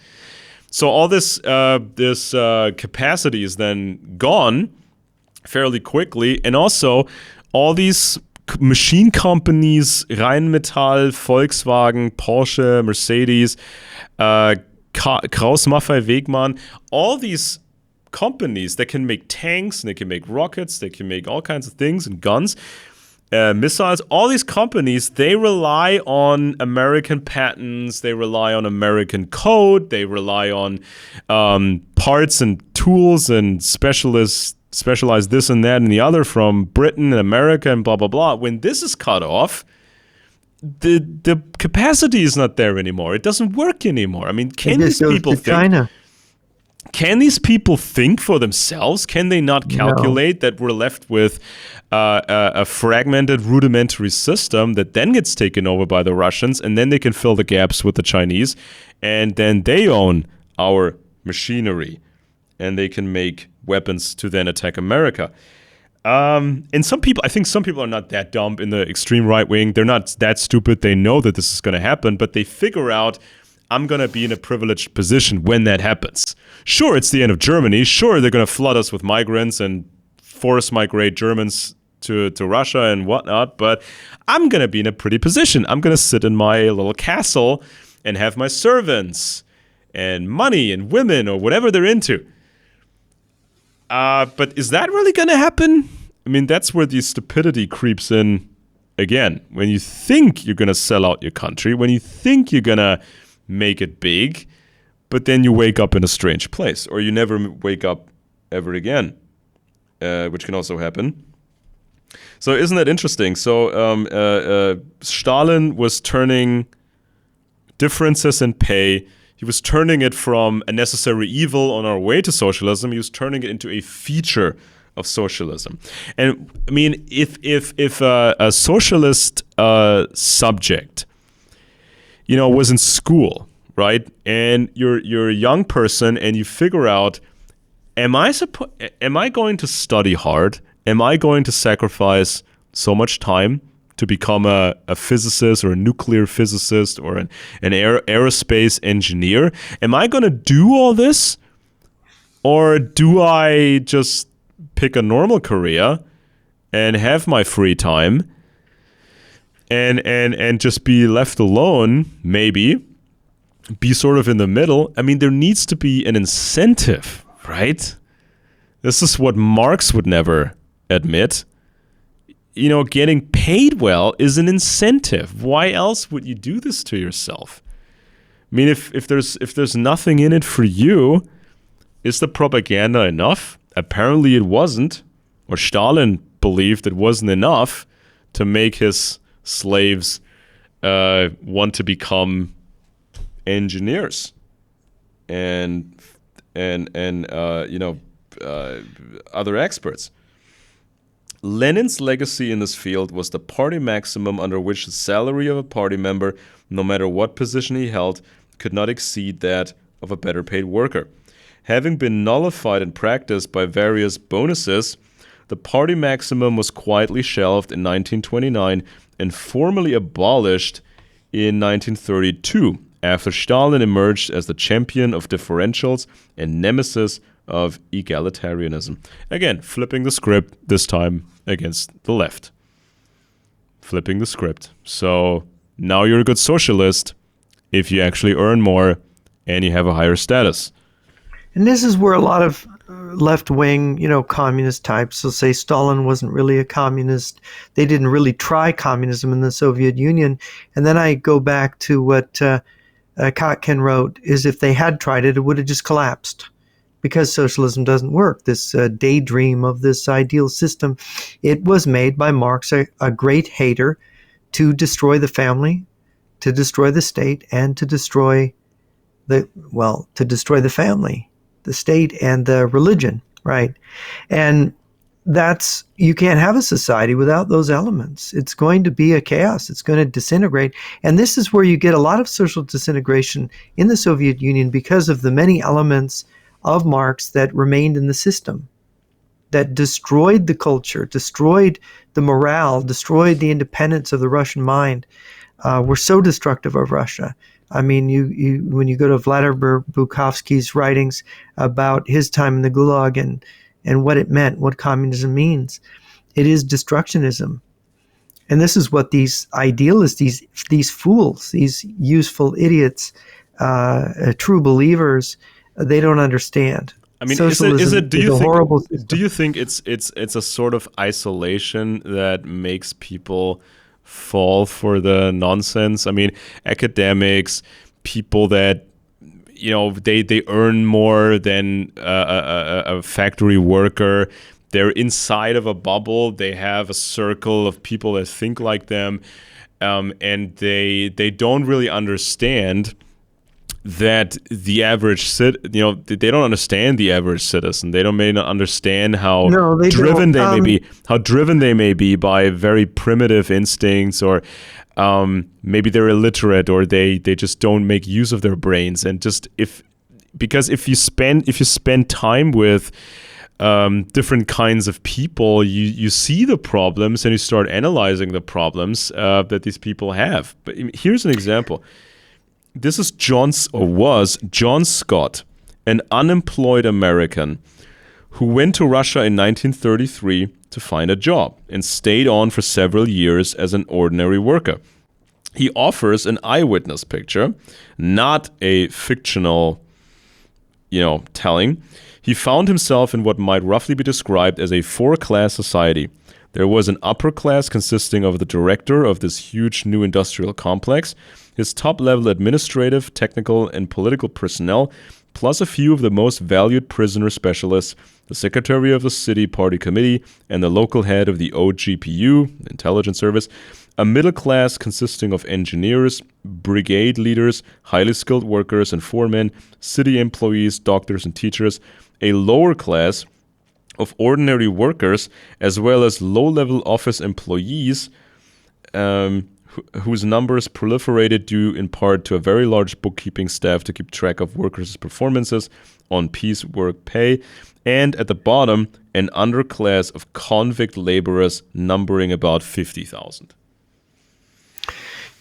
So all this capacity is then gone fairly quickly, and also all these machine companies, Rheinmetall, Volkswagen, Porsche, Mercedes, Krauss Maffei Wegmann, all these companies that can make tanks and they can make rockets, they can make all kinds of things and guns, missiles, all these companies, they rely on American patents, they rely on American code, they rely on parts and tools and specialize this and that and the other from Britain and America and blah, blah, blah. When this is cut off, the capacity is not there anymore. It doesn't work anymore. I mean, can these people think? China. can these people think for themselves? Can they not calculate that we're left with a fragmented, rudimentary system that then gets taken over by the Russians, and then they can fill the gaps with the Chinese, and then they own our machinery, and they can make weapons to then attack America? And some people, I think some people are not that dumb in the extreme right wing. They're not that stupid. They know that this is going to happen, but they figure out, I'm going to be in a privileged position when that happens. Sure, it's the end of Germany. Sure, they're going to flood us with migrants and force migrate Germans to Russia and whatnot, but I'm going to be in a pretty position. I'm going to sit in my little castle and have my servants and money and women or whatever they're into. But is that really going to happen? I mean, that's where the stupidity creeps in again. When you think you're going to sell out your country, when you think you're going to make it big, but then you wake up in a strange place, or you never wake up ever again, which can also happen. So isn't that interesting? So Stalin was turning differences in pay, he was turning it from a necessary evil on our way to socialism, he was turning it into a feature of socialism. And I mean, if a socialist subject, you know, was in school, right, and you're a young person and you figure out, am I going to study hard? Am I going to sacrifice so much time to become a physicist or a nuclear physicist or an aerospace engineer? Am I going to do all this? Or do I just pick a normal career and have my free time and just be left alone, maybe, be sort of in the middle? I mean, there needs to be an incentive, right? This is what Marx would never admit. You know, getting paid well is an incentive. Why else would you do this to yourself? I mean, if there's nothing in it for you, is the propaganda enough? Apparently it wasn't, or Stalin believed it wasn't enough to make his slaves want to become engineers and other experts. Lenin's legacy in this field was the party maximum under which the salary of a party member, no matter what position he held, could not exceed that of a better paid worker. Having been nullified in practice by various bonuses, the party maximum was quietly shelved in 1929 and formally abolished in 1932, after Stalin emerged as the champion of differentials and nemesis of egalitarianism. Again, flipping the script, this time against the left. Flipping the script. So now you're a good socialist if you actually earn more and you have a higher status. And this is where a lot of left-wing, communist types will say Stalin wasn't really a communist. They didn't really try communism in the Soviet Union. And then I go back to what Kotkin wrote, is if they had tried it, it would have just collapsed. Because socialism doesn't work, this daydream of this ideal system, it was made by Marx, a great hater, to destroy the family, to destroy the state, and to destroy the family, the state, and the religion, right? And you can't have a society without those elements. It's going to be a chaos. It's going to disintegrate. And this is where you get a lot of social disintegration in the Soviet Union because of the many elements of Marx that remained in the system, that destroyed the culture, destroyed the morale, destroyed the independence of the Russian mind, were so destructive of Russia. I mean, when you go to Vladimir Bukovsky's writings about his time in the Gulag and what it meant, what communism means, it is destructionism. And this is what these idealists, these fools, these useful idiots, true believers, they don't understand. I mean, socialism do you a think, horrible system. Do you think it's a sort of isolation that makes people fall for the nonsense? I mean, academics, people that they earn more than a factory worker. They're inside of a bubble. They have a circle of people that think like them, and they don't really understand that the average they don't understand the average citizen. They may not understand how No, they driven don't. they may be, by very primitive instincts, or maybe they're illiterate, or they just don't make use of their brains. And just if you spend time with different kinds of people, you see the problems and you start analyzing the problems that these people have. But here's an example. This is was John Scott, an unemployed American who went to Russia in 1933 to find a job and stayed on for several years as an ordinary worker. He offers an eyewitness picture, not a fictional, telling. He found himself in what might roughly be described as a four-class society. There was an upper class consisting of the director of this huge new industrial complex, his top-level administrative, technical, and political personnel, plus a few of the most valued prisoner specialists, the secretary of the city party committee, and the local head of the OGPU, intelligence service, a middle class consisting of engineers, brigade leaders, highly skilled workers and foremen, city employees, doctors, and teachers, a lower class of ordinary workers, as well as low-level office employees, whose numbers proliferated due in part to a very large bookkeeping staff to keep track of workers' performances on piecework pay, and at the bottom, an underclass of convict laborers numbering about 50,000.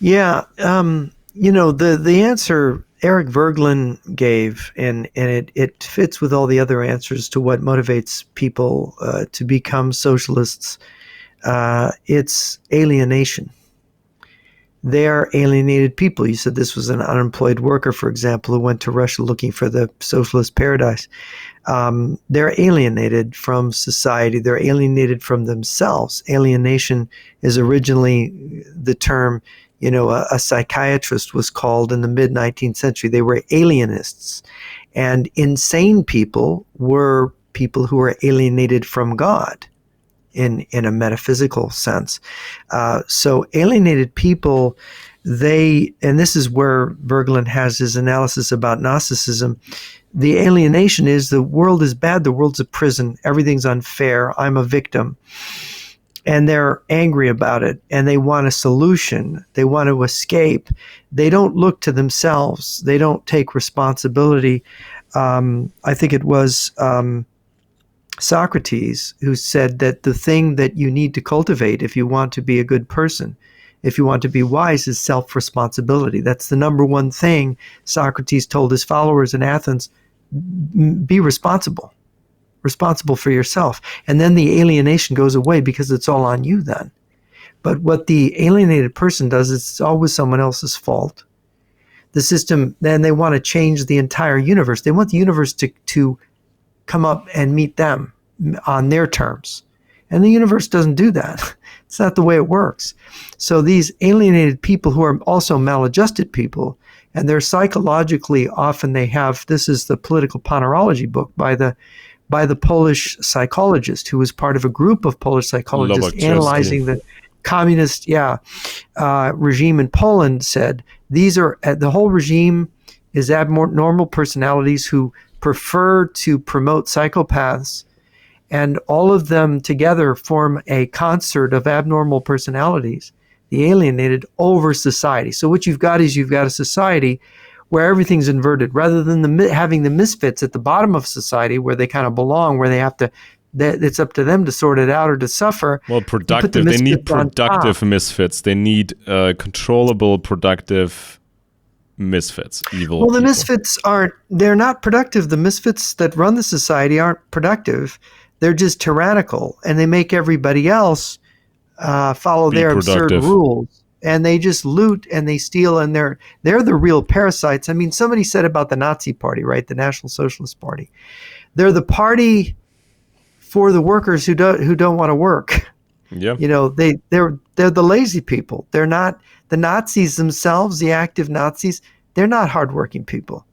Yeah, the answer Eric Voegelin gave, and it fits with all the other answers to what motivates people to become socialists. It's alienation. They are alienated people. You said this was an unemployed worker, for example, who went to Russia looking for the socialist paradise. They're alienated from society. They're alienated from themselves. Alienation is originally the term, a psychiatrist was called in the mid-19th century. They were alienists. And insane people were people who were alienated from God in a metaphysical sense. So alienated people, and this is where Voegelin has his analysis about Gnosticism, the alienation is the world is bad, the world's a prison, everything's unfair, I'm a victim. And they're angry about it, and they want a solution. They want to escape. They don't look to themselves. They don't take responsibility. I think it was Socrates who said that the thing that you need to cultivate if you want to be a good person, if you want to be wise, is self-responsibility. That's the number one thing Socrates told his followers in Athens. Be responsible for yourself. And then the alienation goes away because it's all on you then. But what the alienated person does is it's always someone else's fault. The system, then they want to change the entire universe. They want the universe to come up and meet them on their terms. And the universe doesn't do that. It's not the way it works. So these alienated people who are also maladjusted people, and they're psychologically often this is the Political Ponerology book by the Polish psychologist who was part of a group of Polish psychologists analyzing the communist regime in Poland, said the whole regime is abnormal personalities who prefer to promote psychopaths, and all of them together form a concert of abnormal personalities, the alienated, over society. So what you've got a society where everything's inverted, rather than having the misfits at the bottom of society where they kind of belong, where it's up to them to sort it out or to suffer. Well, productive. They need productive misfits. They need controllable, productive misfits. Evil. Well, the misfits they're not productive. The misfits that run the society aren't productive. They're just tyrannical, and they make everybody else follow their absurd rules. And they just loot and they steal, and they're the real parasites. I mean, somebody said about the Nazi Party, right? The National Socialist Party. They're the party for the workers who don't want to work. Yeah. They're the lazy people. They're not the Nazis themselves, the active Nazis. They're not hardworking people.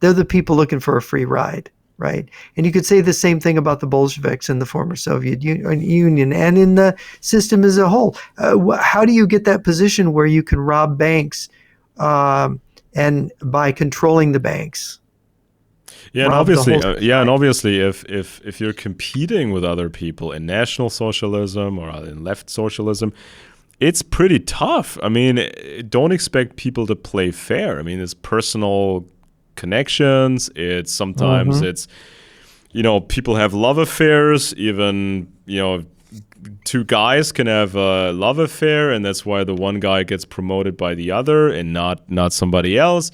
They're the people looking for a free ride, right? And you could say the same thing about the Bolsheviks in the former Soviet Union and in the system as a whole. How do you get that position where you can rob banks, and by controlling the banks. Yeah, and obviously, if you're competing with other people in National Socialism or in left socialism, it's pretty tough. I mean, don't expect people to play fair. I mean, it's personal connections. It's sometimes it's, people have love affairs. Even, two guys can have a love affair, and that's why the one guy gets promoted by the other and not somebody else.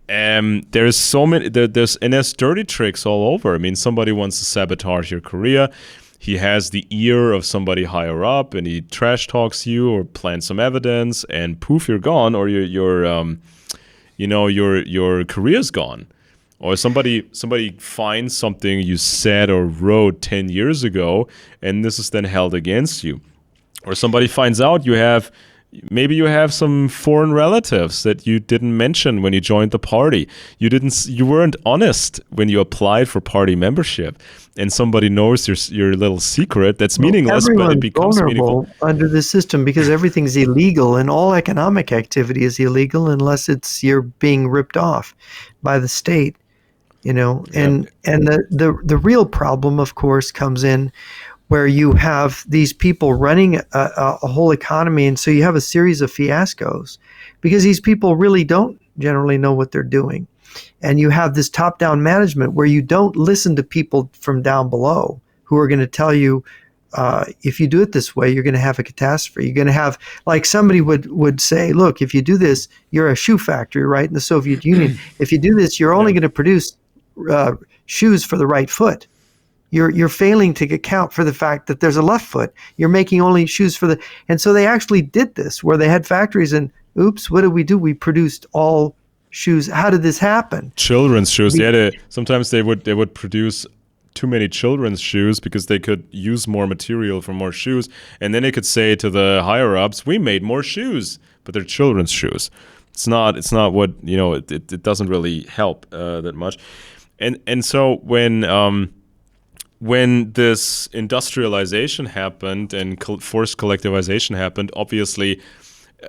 There's so many. There's dirty tricks all over. I mean, somebody wants to sabotage your career. He has the ear of somebody higher up, and he trash talks you or plants some evidence, and poof, you're gone, or your career's gone. Or somebody finds something you said or wrote 10 years ago, and this is then held against you. Or somebody finds out maybe you have some foreign relatives that you didn't mention when you joined the party. You weren't honest when you applied for party membership, and somebody knows your little secret. That's meaningless, but it becomes meaningful under the system because everything's illegal, and all economic activity is illegal unless you're being ripped off by the state. And the real problem, of course, comes in where you have these people running a whole economy, and so you have a series of fiascos because these people really don't generally know what they're doing. And you have this top-down management where you don't listen to people from down below who are going to tell you, if you do it this way, you're going to have a catastrophe. You're going to have, like somebody would say, look, if you do this, you're a shoe factory, right, in the Soviet Union. If you do this, you're only going to produce shoes for the right foot. You're failing to account for the fact that there's a left foot. You're making only shoes and so they actually did this where they had factories and oops, what did we do? We produced all shoes. How did this happen? Children's shoes. Sometimes they would produce too many children's shoes because they could use more material for more shoes, and then they could say to the higher ups, we made more shoes, but they're children's shoes. It's not what, it doesn't really help that much. And so when this industrialization happened and forced collectivization happened, obviously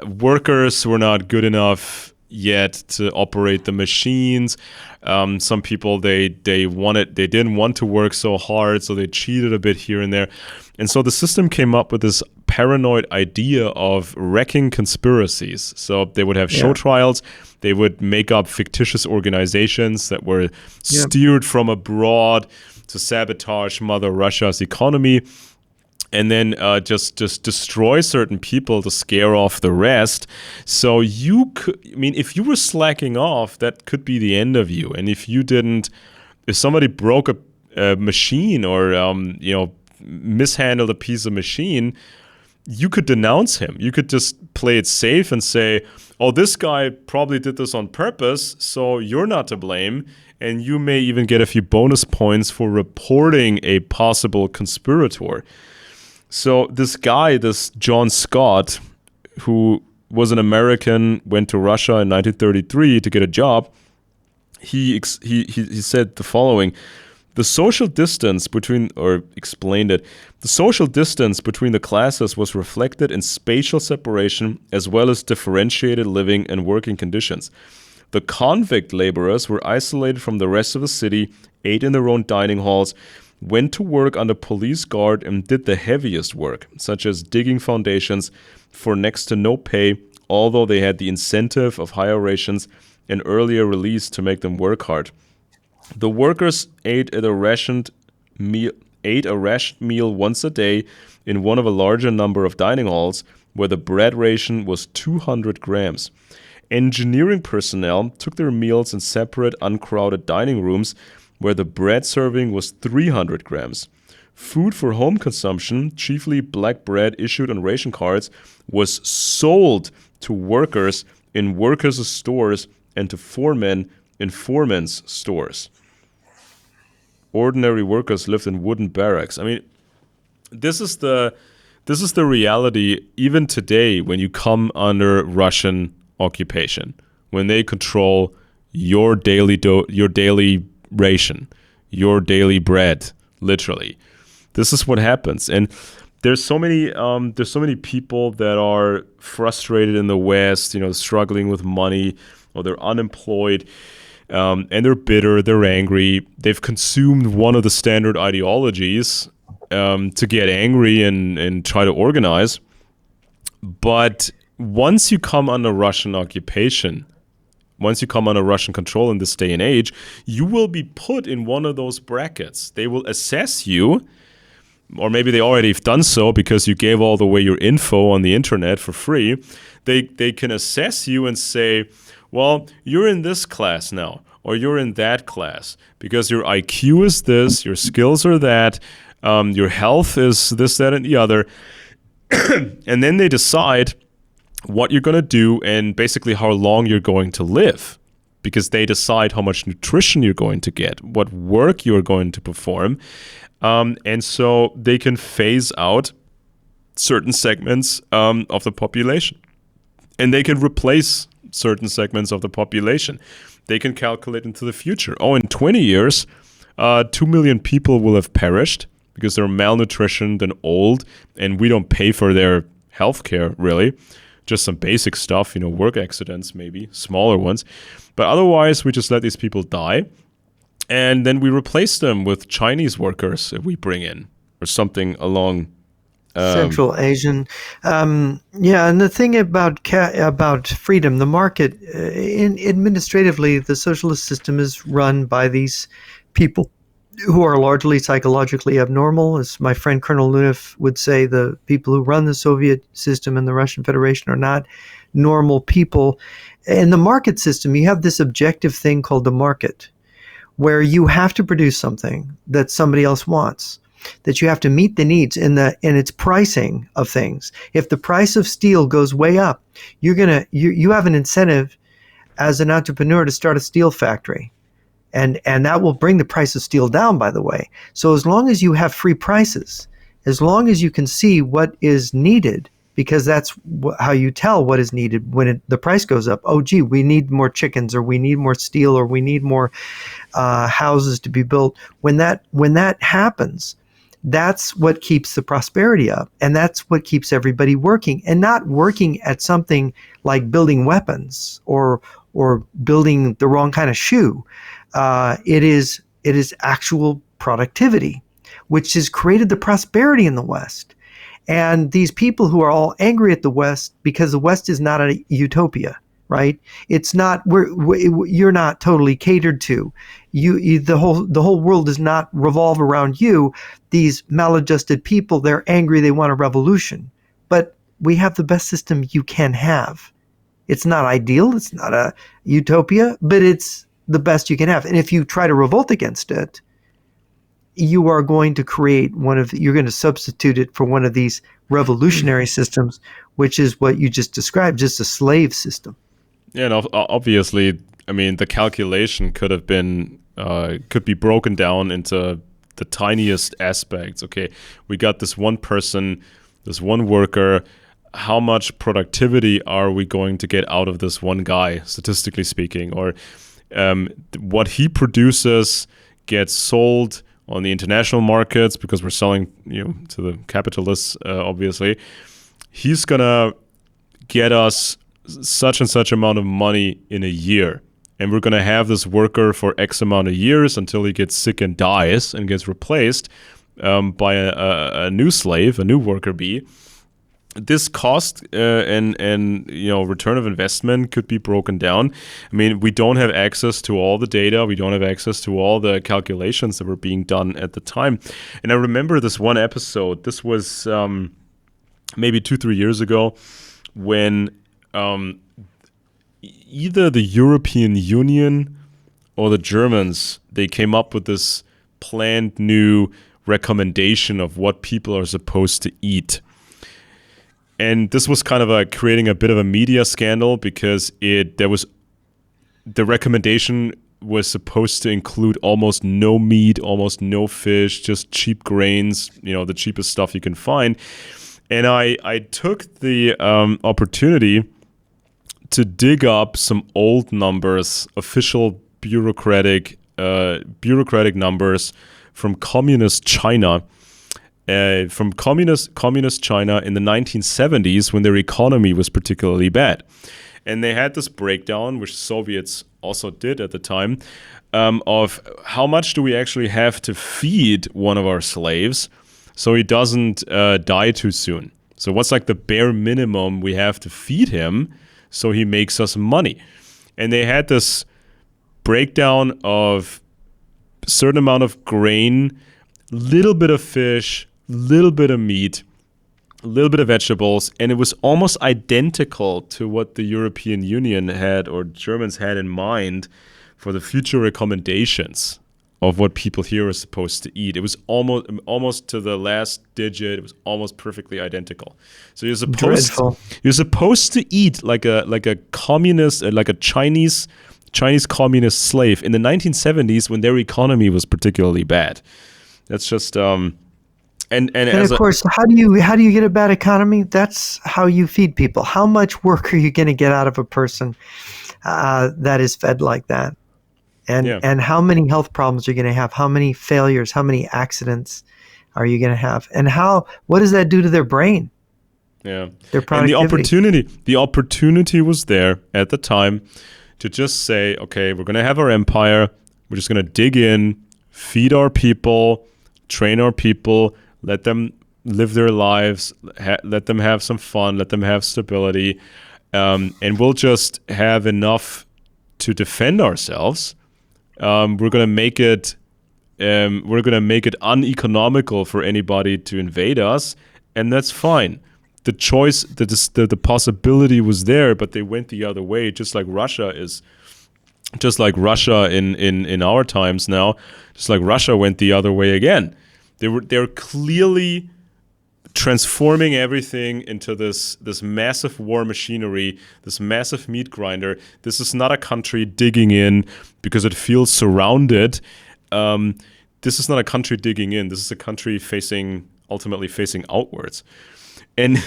workers were not good enough yet to operate the machines. Some people they didn't want to work so hard, so they cheated a bit here and there. And so the system came up with this paranoid idea of wrecking conspiracies. So they would have show trials. They would make up fictitious organizations that were steered from abroad to sabotage Mother Russia's economy, and then just destroy certain people to scare off the rest. So if you were slacking off, that could be the end of you. And if somebody broke a machine or mishandled a piece of machine, you could denounce him. You could just play it safe and say, oh, this guy probably did this on purpose, so you're not to blame. And you may even get a few bonus points for reporting a possible conspirator. So this guy, this John Scott, who was an American, went to Russia in 1933 to get a job, he said the following: the social distance between the classes was reflected in spatial separation as well as differentiated living and working conditions. The convict laborers were isolated from the rest of the city, ate in their own dining halls, went to work under police guard, and did the heaviest work, such as digging foundations, for next to no pay, although they had the incentive of higher rations and earlier release to make them work hard. The workers ate a rationed meal once a day in one of a larger number of dining halls, where the bread ration was 200 grams. Engineering personnel took their meals in separate, uncrowded dining rooms, where the bread serving was 300 grams. Food for home consumption, chiefly black bread issued on ration cards, was sold to workers in workers' stores and to foremen in foremen's stores. Ordinary workers lived in wooden barracks. I mean, this is the reality even today when you come under Russian occupation, when they control your daily ration, your daily bread, literally. This is what happens. And there's so many people that are frustrated in the West, struggling with money, or they're unemployed, and they're bitter, they're angry. They've consumed one of the standard ideologies to get angry and try to organize. But once you come under Russian occupation, once you come under Russian control in this day and age, you will be put in one of those brackets. They will assess you, or maybe they already have done so because you gave all the way your info on the internet for free. They can assess you and say, well, you're in this class now, or you're in that class, because your IQ is this, your skills are that, your health is this, that, and the other. And then they decide what you're going to do and basically how long you're going to live, because they decide how much nutrition you're going to get, what work you're going to perform. And so they can phase out certain segments of the population, and they can replace certain segments of the population. They can calculate into the future. Oh, in 20 years, 2 million people will have perished because they're malnutritioned and old, and we don't pay for their health care, really. Just some basic stuff, work accidents maybe, smaller ones. But otherwise, we just let these people die, and then we replace them with Chinese workers that we bring in, or something along Central Asian. And the thing about freedom, the market, administratively, the socialist system is run by these people who are largely psychologically abnormal. As my friend Colonel Lunev would say, the people who run the Soviet system and the Russian Federation are not normal people. In the market system, you have this objective thing called the market, where you have to produce something that somebody else wants, that you have to meet the needs in its pricing of things. If the price of steel goes way up, you have an incentive as an entrepreneur to start a steel factory. And that will bring the price of steel down, by the way. So as long as you have free prices, as long as you can see what is needed, because that's how you tell what is needed when the price goes up. Oh, gee, we need more chickens, or we need more steel, or we need more houses to be built. When that happens, that's what keeps the prosperity up, and that's what keeps everybody working, and not working at something like building weapons or building the wrong kind of shoe. It is actual productivity, which has created the prosperity in the West. And these people who are all angry at the West because the West is not a utopia, right? It's not. You're not totally catered to. The whole world does not revolve around you. These maladjusted people, they're angry. They want a revolution, but we have the best system you can have. It's not ideal. It's not a utopia, but it's the best you can have. And if you try to revolt against it, you are going to create you're going to substitute it for one of these revolutionary systems, which is what you just described, just a slave system. Yeah, and obviously, I mean, the calculation could be broken down into the tiniest aspects. Okay, we got this one person, this one worker. How much productivity are we going to get out of this one guy, statistically speaking? Or what he produces gets sold on the international markets because we're selling, to the capitalists, obviously. He's gonna get us such and such amount of money in a year, and we're gonna have this worker for X amount of years until he gets sick and dies and gets replaced by a new slave, a new worker bee. This cost and return of investment could be broken down. I mean, we don't have access to all the data. We don't have access to all the calculations that were being done at the time. And I remember this one episode. This was maybe 2-3 years ago, when either the European Union or the Germans, they came up with this planned new recommendation of what people are supposed to eat. And this was kind of creating a bit of a media scandal, because the recommendation was supposed to include almost no meat, almost no fish, just cheap grains, the cheapest stuff you can find. And I took the opportunity to dig up some old numbers, official bureaucratic numbers from communist China. From communist China in the 1970s, when their economy was particularly bad. And they had this breakdown, which Soviets also did at the time, of how much do we actually have to feed one of our slaves so he doesn't die too soon. So what's like the bare minimum we have to feed him so he makes us money? And they had this breakdown of a certain amount of grain, little bit of fish, little bit of meat, a little bit of vegetables, and it was almost identical to what the European Union had or Germans had in mind for the future recommendations of what people here are supposed to eat. It was almost to the last digit. It was almost perfectly identical. So you're supposed to eat like a communist, like a Chinese communist slave in the 1970s when their economy was particularly bad. That's just and of course, how do you get a bad economy? That's how you feed people. How much work are you going to get out of a person that is fed like that? And how many health problems are you going to have? How many failures? How many accidents are you going to have? And what does that do to their brain? Yeah, their productivity. And the opportunity was there at the time to just say, okay, we're going to have our empire. We're just going to dig in, feed our people, train our people, let them live their lives, let them have some fun, let them have stability, and we'll just have enough to defend ourselves. We're gonna make it uneconomical for anybody to invade us, and that's fine. The choice, the possibility was there, but they went the other way, just like Russia in our times now, just like Russia went the other way again. They're clearly transforming everything into this massive war machinery, this massive meat grinder. This is not a country digging in because it feels surrounded. This is not a country digging in. This is a country ultimately facing outwards. And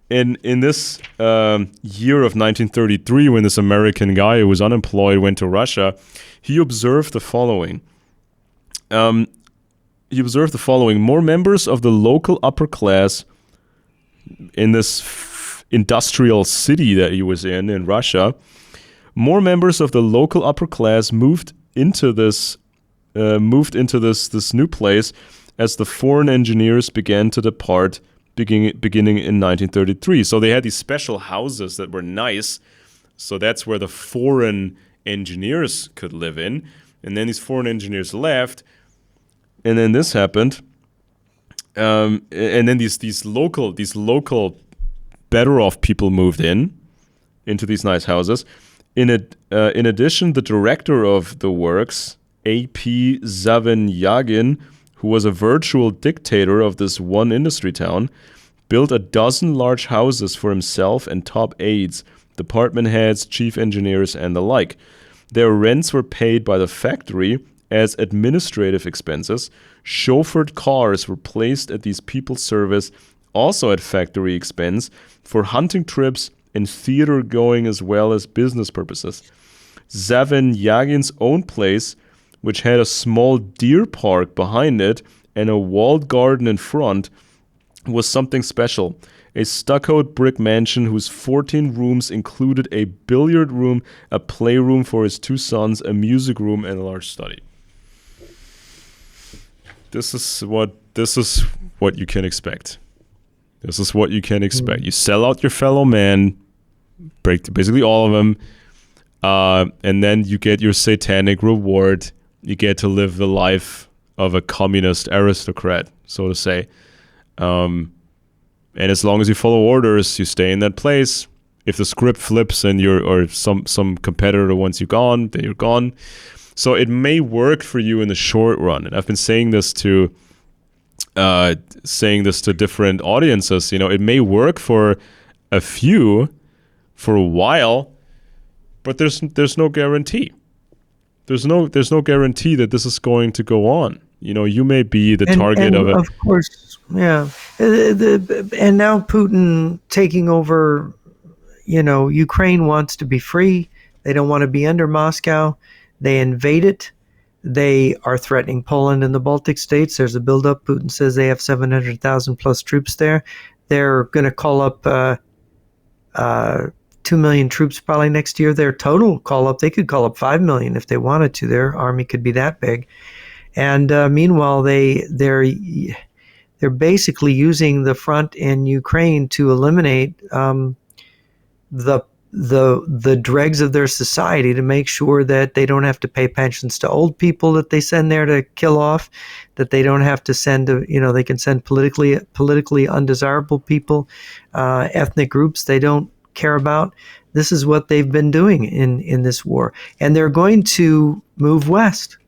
in this year of 1933, when this American guy who was unemployed went to Russia, he observed the following. More members of the local upper class in this industrial city that he was in Russia, more members of the local upper class moved into this new place as the foreign engineers began to depart beginning in 1933. So they had these special houses that were nice. So that's where the foreign engineers could live in. And then these foreign engineers left. And then this happened, and then these local better off people moved into these nice houses. In addition, the director of the works, A.P. Zavinyagin, who was a virtual dictator of this one industry town, built a dozen large houses for himself and top aides, department heads, chief engineers, and the like. Their rents were paid by the factory as administrative expenses. Chauffeured cars were placed at these people's service, also at factory expense, for hunting trips and theater going as well as business purposes. Zavinyagin's own place, which had a small deer park behind it and a walled garden in front, was something special. A stuccoed brick mansion whose 14 rooms included a billiard room, a playroom for his two sons, a music room, and a large study. This is what you can expect. This is what you can expect. You sell out your fellow man, break basically all of them, and then you get your satanic reward. You get to live the life of a communist aristocrat, so to say. And as long as you follow orders, you stay in that place. If the script flips and some competitor wants you gone, then you're gone. So it may work for you in the short run. And I've been saying this to different audiences. You know, it may work for a few for a while, but there's no guarantee. There's no guarantee that this is going to go on. You know, you may be the target of it. Of course, yeah. And now Putin taking over, you know, Ukraine wants to be free. They don't want to be under Moscow. They invade it. They are threatening Poland and the Baltic states. There's a buildup. Putin says they have 700,000 plus troops there. They're going to call up 2 million troops probably next year. Their total call up, they could call up 5 million if they wanted to. Their army could be that big. And meanwhile, they're basically using the front in Ukraine to eliminate the dregs of their society, to make sure that they don't have to pay pensions to old people that they send there to kill off, that they don't have to send they can send politically undesirable people, ethnic groups they don't care about. This is what they've been doing in this war, and they're going to move west.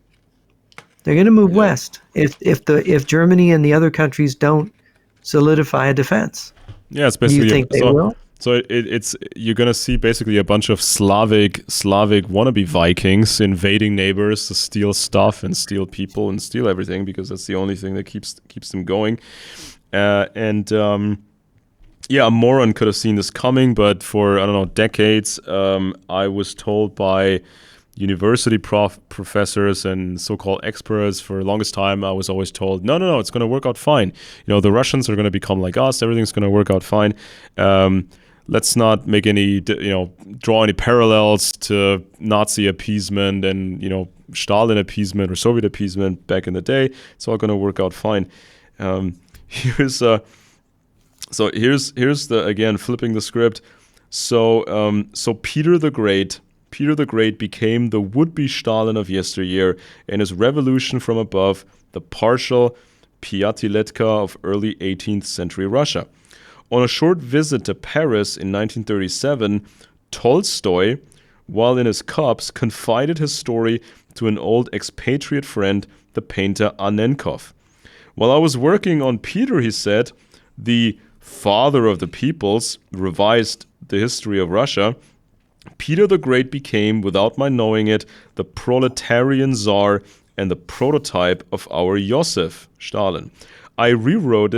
They're going to move west if Germany and the other countries don't solidify a defense. Yeah, it's basically. You think they will? So it's you're gonna see basically a bunch of Slavic wannabe Vikings invading neighbors to steal stuff and steal people and steal everything, because that's the only thing that keeps them going. A moron could have seen this coming, but for decades, I was told by university professors and so-called experts for the longest time, I was always told, no, it's going to work out fine. The Russians are going to become like us. Everything's going to work out fine. Let's not make any, draw any parallels to Nazi appeasement and, Stalin appeasement or Soviet appeasement back in the day. It's all going to work out fine. Here's the, again, flipping the script. So Peter the Great became the would-be Stalin of yesteryear, and his revolution from above, the partial Piatiletka of early 18th century Russia. On a short visit to Paris in 1937, Tolstoy, while in his cups, confided his story to an old expatriate friend, the painter Annenkov. While I was working on Peter, he said, the father of the peoples, revised the history of Russia, Peter the Great became, without my knowing it, the proletarian czar and the prototype of our Joseph, Stalin. I rewrote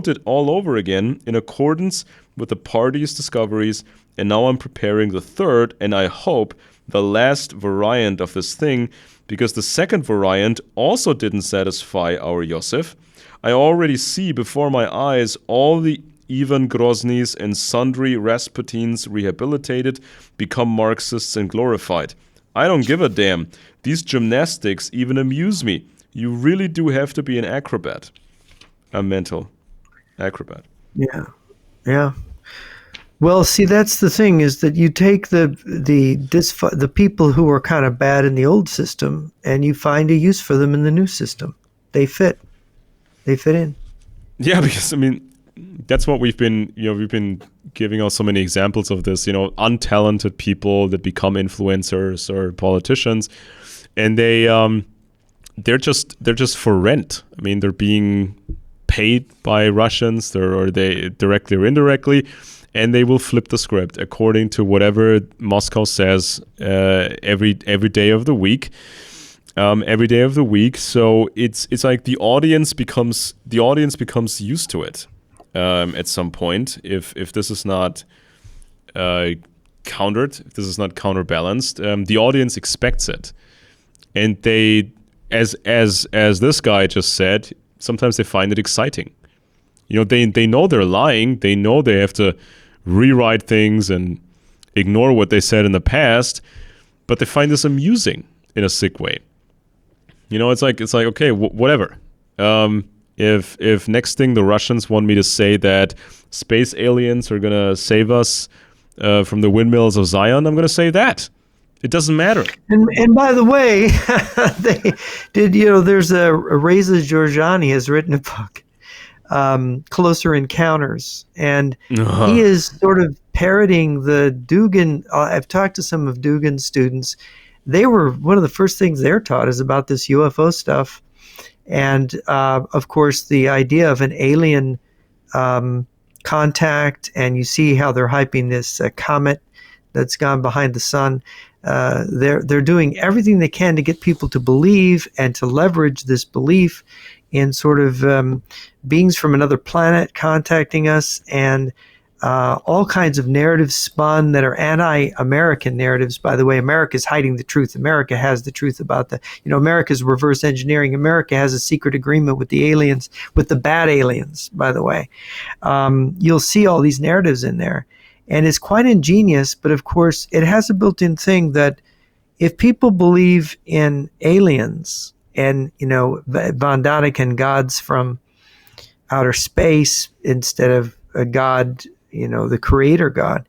it all over again in accordance with the party's discoveries, and now I'm preparing the third, and I hope the last variant of this thing, because the second variant also didn't satisfy our Joseph. I already see before my eyes all the Ivan Grozny's and sundry Rasputins rehabilitated, become Marxists and glorified. I don't give a damn. These gymnastics even amuse me. You really do have to be an acrobat. A mental acrobat. Yeah. Well, see, that's the thing, is that you take the people who are kind of bad in the old system, and you find a use for them in the new system. They fit in. Yeah, because that's what we've been giving out so many examples of this, untalented people that become influencers or politicians, and they're just for rent. They're being paid by Russians, or they directly or indirectly, and they will flip the script according to whatever Moscow says every day of the week. So it's like the audience becomes used to it. At some point, if this is not countered, if this is not counterbalanced, the audience expects it, and they, as this guy just said, sometimes they find it exciting. They know they're lying. They know they have to rewrite things and ignore what they said in the past, but they find this amusing in a sick way. It's like okay, whatever. If next thing the Russians want me to say that space aliens are gonna save us from the windmills of Zion, I'm gonna say that. It doesn't matter. And by the way, they did. There's Reza Georgiani has written a book, Closer Encounters, and he is sort of parroting the Dugin. I've talked to some of Dugin's students. They were one of the first things they're taught is about this UFO stuff. And, of course, the idea of an alien contact, and you see how they're hyping this comet that's gone behind the sun. They're doing everything they can to get people to believe and to leverage this belief in sort of beings from another planet contacting us, and all kinds of narratives spun that are anti-American narratives. By the way, America's hiding the truth. America has the truth about America's reverse engineering. America has a secret agreement with the aliens, with the bad aliens, by the way. You'll see all these narratives in there. And it's quite ingenious, but of course, it has a built-in thing that if people believe in aliens and, Von Daniken gods from outer space instead of a god, the creator god,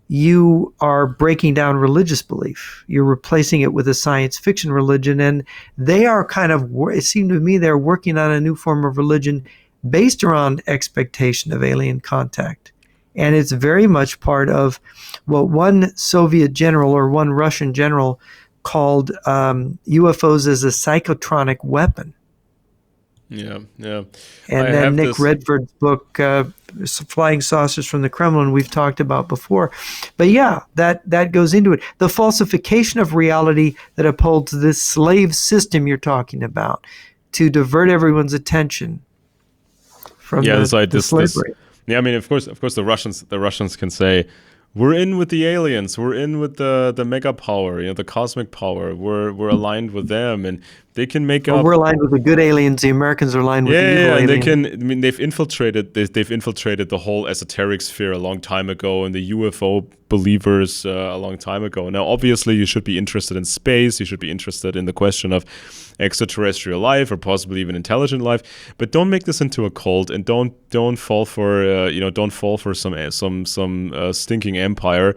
you are breaking down religious belief. You're replacing it with a science fiction religion. And they are it seemed to me they're working on a new form of religion based around expectation of alien contact. And it's very much part of what one Soviet general or one Russian general called UFOs as a psychotronic weapon. Yeah. And then Nick Redford's book, Flying Saucers from the Kremlin, we've talked about before. But yeah, that goes into it. The falsification of reality that upholds this slave system you're talking about to divert everyone's attention from slavery. Yeah, I mean, of course, the Russians can say, we're in with the aliens. We're in with the mega power, the cosmic power. We're aligned with them, and they can make up. We're aligned with the good aliens. The Americans are aligned with the evil aliens. And they can. I mean, they've infiltrated the whole esoteric sphere a long time ago, and the UFO believers a long time ago. Now, obviously, you should be interested in space. You should be interested in the question of extraterrestrial life or possibly even intelligent life. But don't make this into a cult, and don't fall for some stinking empire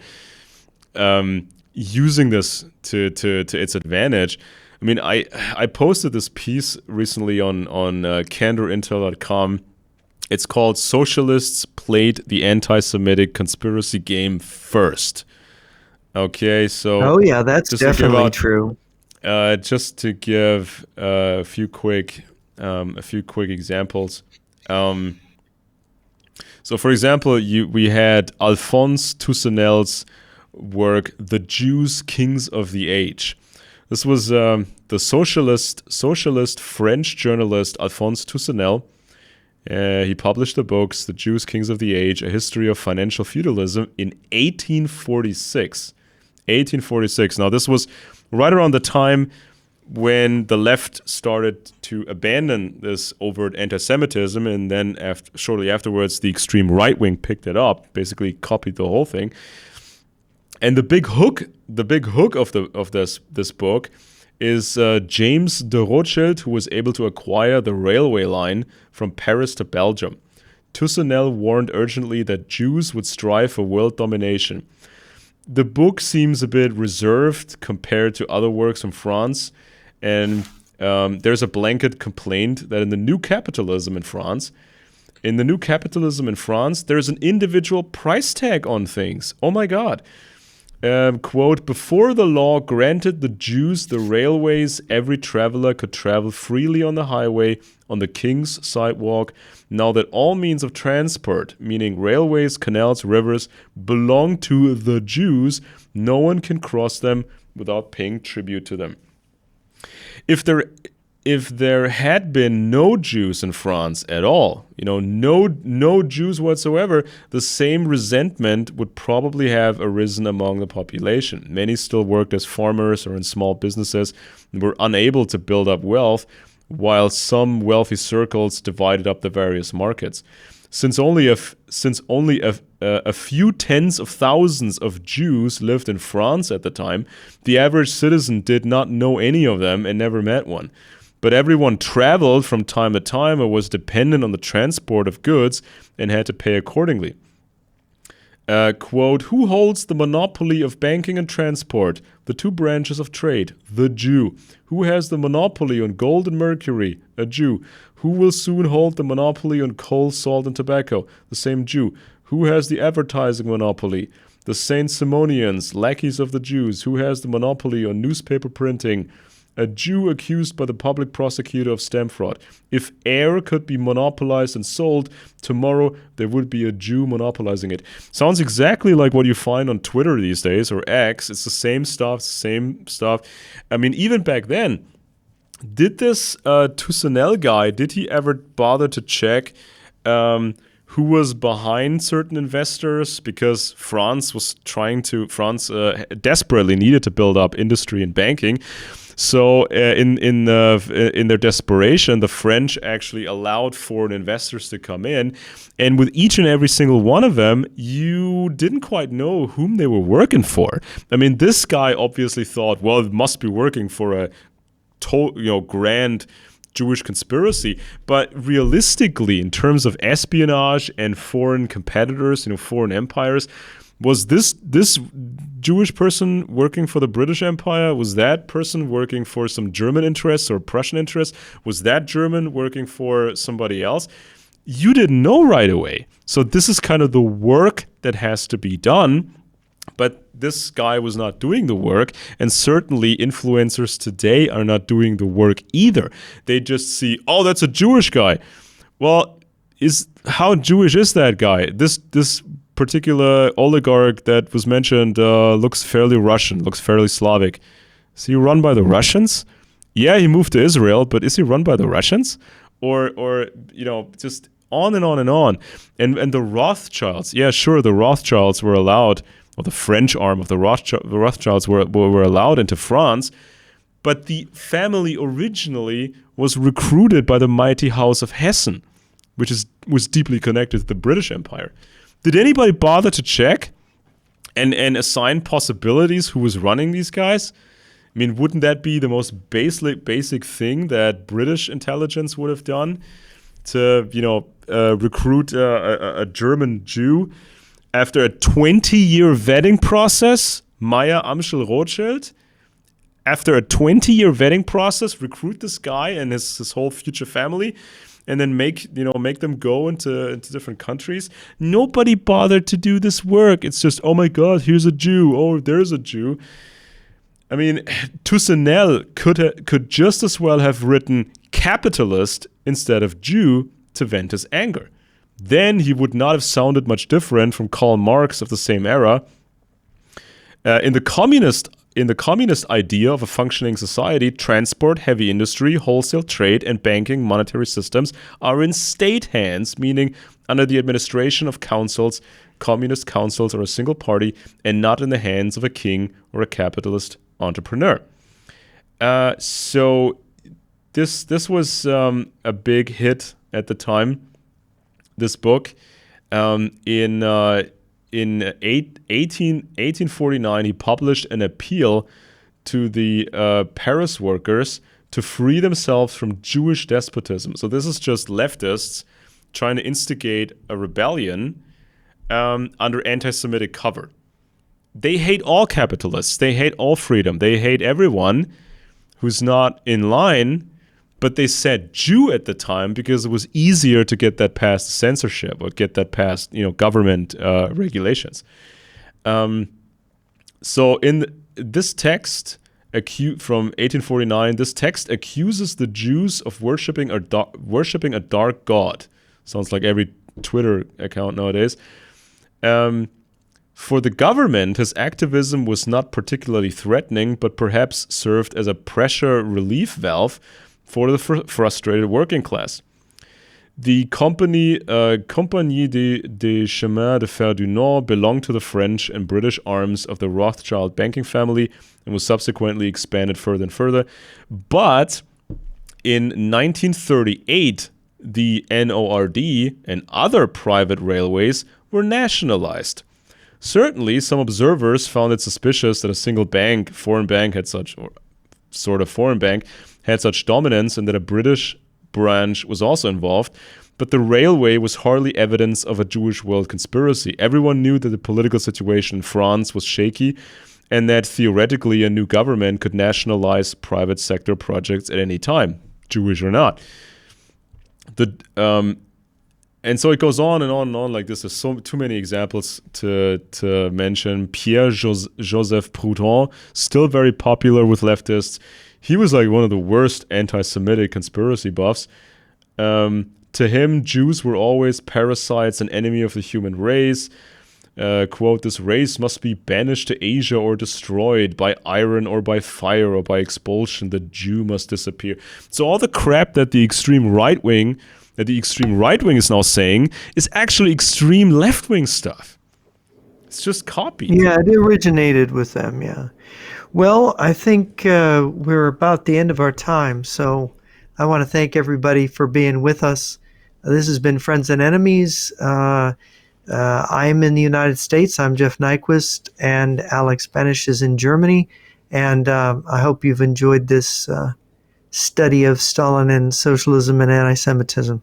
using this to its advantage. I mean, I posted this piece recently on candorintel.com. It's called "Socialists Played the Anti-Semitic Conspiracy Game First." Okay, so that's definitely true. Just to give a few quick examples. So, for example, we had Alphonse Toussaint's work, "The Jews, Kings of the Age." This was the socialist French journalist Alphonse Toussaint. He published the books, "The Jews, Kings of the Age, A History of Financial Feudalism" in 1846. 1846. Now, this was right around the time when the left started to abandon this overt anti-Semitism, and then shortly afterwards, the extreme right wing picked it up, basically copied the whole thing. And the big hook of this book is James de Rothschild, who was able to acquire the railway line from Paris to Belgium. Toussaint warned urgently that Jews would strive for world domination. The book seems a bit reserved compared to other works from France, and there's a blanket complaint that in the new capitalism in France, there's an individual price tag on things. Oh my God. Quote, "Before the law granted the Jews the railways, every traveler could travel freely on the highway, on the king's sidewalk. Now that all means of transport, meaning railways, canals, rivers, belong to the Jews, no one can cross them without paying tribute to them." If there had been no Jews in France at all, no Jews whatsoever, the same resentment would probably have arisen among the population. Many still worked as farmers or in small businesses and were unable to build up wealth, while some wealthy circles divided up the various markets. Since only a few tens of thousands of Jews lived in France at the time, the average citizen did not know any of them and never met one. But everyone traveled from time to time or was dependent on the transport of goods and had to pay accordingly. Quote, "Who holds the monopoly of banking and transport, the two branches of trade? The Jew. Who has the monopoly on gold and mercury? A Jew. Who will soon hold the monopoly on coal, salt, and tobacco? The same Jew. Who has the advertising monopoly? The Saint-Simonians, lackeys of the Jews. Who has the monopoly on newspaper printing? A Jew accused by the public prosecutor of stamp fraud. If air could be monopolized and sold, tomorrow there would be a Jew monopolizing it." Sounds exactly like what you find on Twitter these days, or X. It's the same stuff. I mean, even back then, did this Toussaint guy, did he ever bother to check who was behind certain investors? Because France desperately needed to build up industry and banking. So in their desperation, the French actually allowed foreign investors to come in, and with each and every single one of them, you didn't quite know whom they were working for. I mean, this guy obviously thought, well, it must be working for a grand Jewish conspiracy, but realistically, in terms of espionage and foreign competitors, foreign empires, was this Jewish person working for the British Empire? Was that person working for some German interests or Prussian interests? Was that German working for somebody else? You didn't know right away. So this is kind of the work that has to be done. But this guy was not doing the work, and certainly influencers today are not doing the work either. They just see, oh, that's a Jewish guy. Well, how Jewish is that guy? This particular oligarch that was mentioned looks fairly Russian, looks fairly Slavic. Is he run by the Russians? Yeah, he moved to Israel, but is he run by the Russians? Or just on and on and on. And the Rothschilds, yeah, sure, the Rothschilds were allowed, or the French arm of the Rothschilds were allowed into France, but the family originally was recruited by the mighty House of Hessen, which was deeply connected to the British Empire. Did anybody bother to check and assign possibilities who was running these guys? I mean, wouldn't that be the most basic thing that British intelligence would have done to, recruit a German Jew after a 20-year vetting process? Meyer Amschel Rothschild, after a 20-year vetting process, recruit this guy and his whole future family, and then make them go into different countries. Nobody bothered to do this work. It's just, oh my God, here's a Jew. Oh, there's a Jew. I mean, Toussaint could just as well have written capitalist instead of Jew to vent his anger. Then he would not have sounded much different from Karl Marx of the same era. In the communist idea of a functioning society, transport, heavy industry, wholesale trade, and banking monetary systems are in state hands, meaning under the administration of councils, communist councils, or a single party, and not in the hands of a king or a capitalist entrepreneur. So this was a big hit at the time. This book, in 1849, he published an appeal to the Paris workers to free themselves from Jewish despotism. So this is just leftists trying to instigate a rebellion under anti-Semitic cover. They hate all capitalists. They hate all freedom. They hate everyone who's not in line. But they said Jew at the time because it was easier to get that past censorship or get that past, government regulations. So in this text from 1849, this text accuses the Jews of worshiping a dark god. Sounds like every Twitter account nowadays. For the government, his activism was not particularly threatening, but perhaps served as a pressure relief valve for the frustrated working class. The Compagnie des Chemins de Fer du Nord belonged to the French and British arms of the Rothschild banking family and was subsequently expanded further and further. But in 1938, the NORD and other private railways were nationalized. Certainly, some observers found it suspicious that a single foreign bank had such dominance and that a British branch was also involved, but the railway was hardly evidence of a Jewish world conspiracy. Everyone knew that the political situation in France was shaky and that theoretically a new government could nationalize private sector projects at any time, Jewish or not. And so it goes on and on and on like this. There's too many examples to mention. Pierre-Joseph Proudhon, still very popular with leftists. He was like one of the worst anti-Semitic conspiracy buffs. To him, Jews were always parasites, an enemy of the human race. Quote, this race must be banished to Asia or destroyed by iron or by fire or by expulsion. The Jew must disappear. So all the crap that the extreme right wing is now saying is actually extreme left-wing stuff. It's just copied. Yeah, it originated with them, yeah. Well, I think we're about the end of our time, so I want to thank everybody for being with us. This has been Friends and Enemies. I'm in the United States. I'm Jeff Nyquist, and Alex Benesch is in Germany. And I hope you've enjoyed this study of Stalin and socialism and anti-Semitism.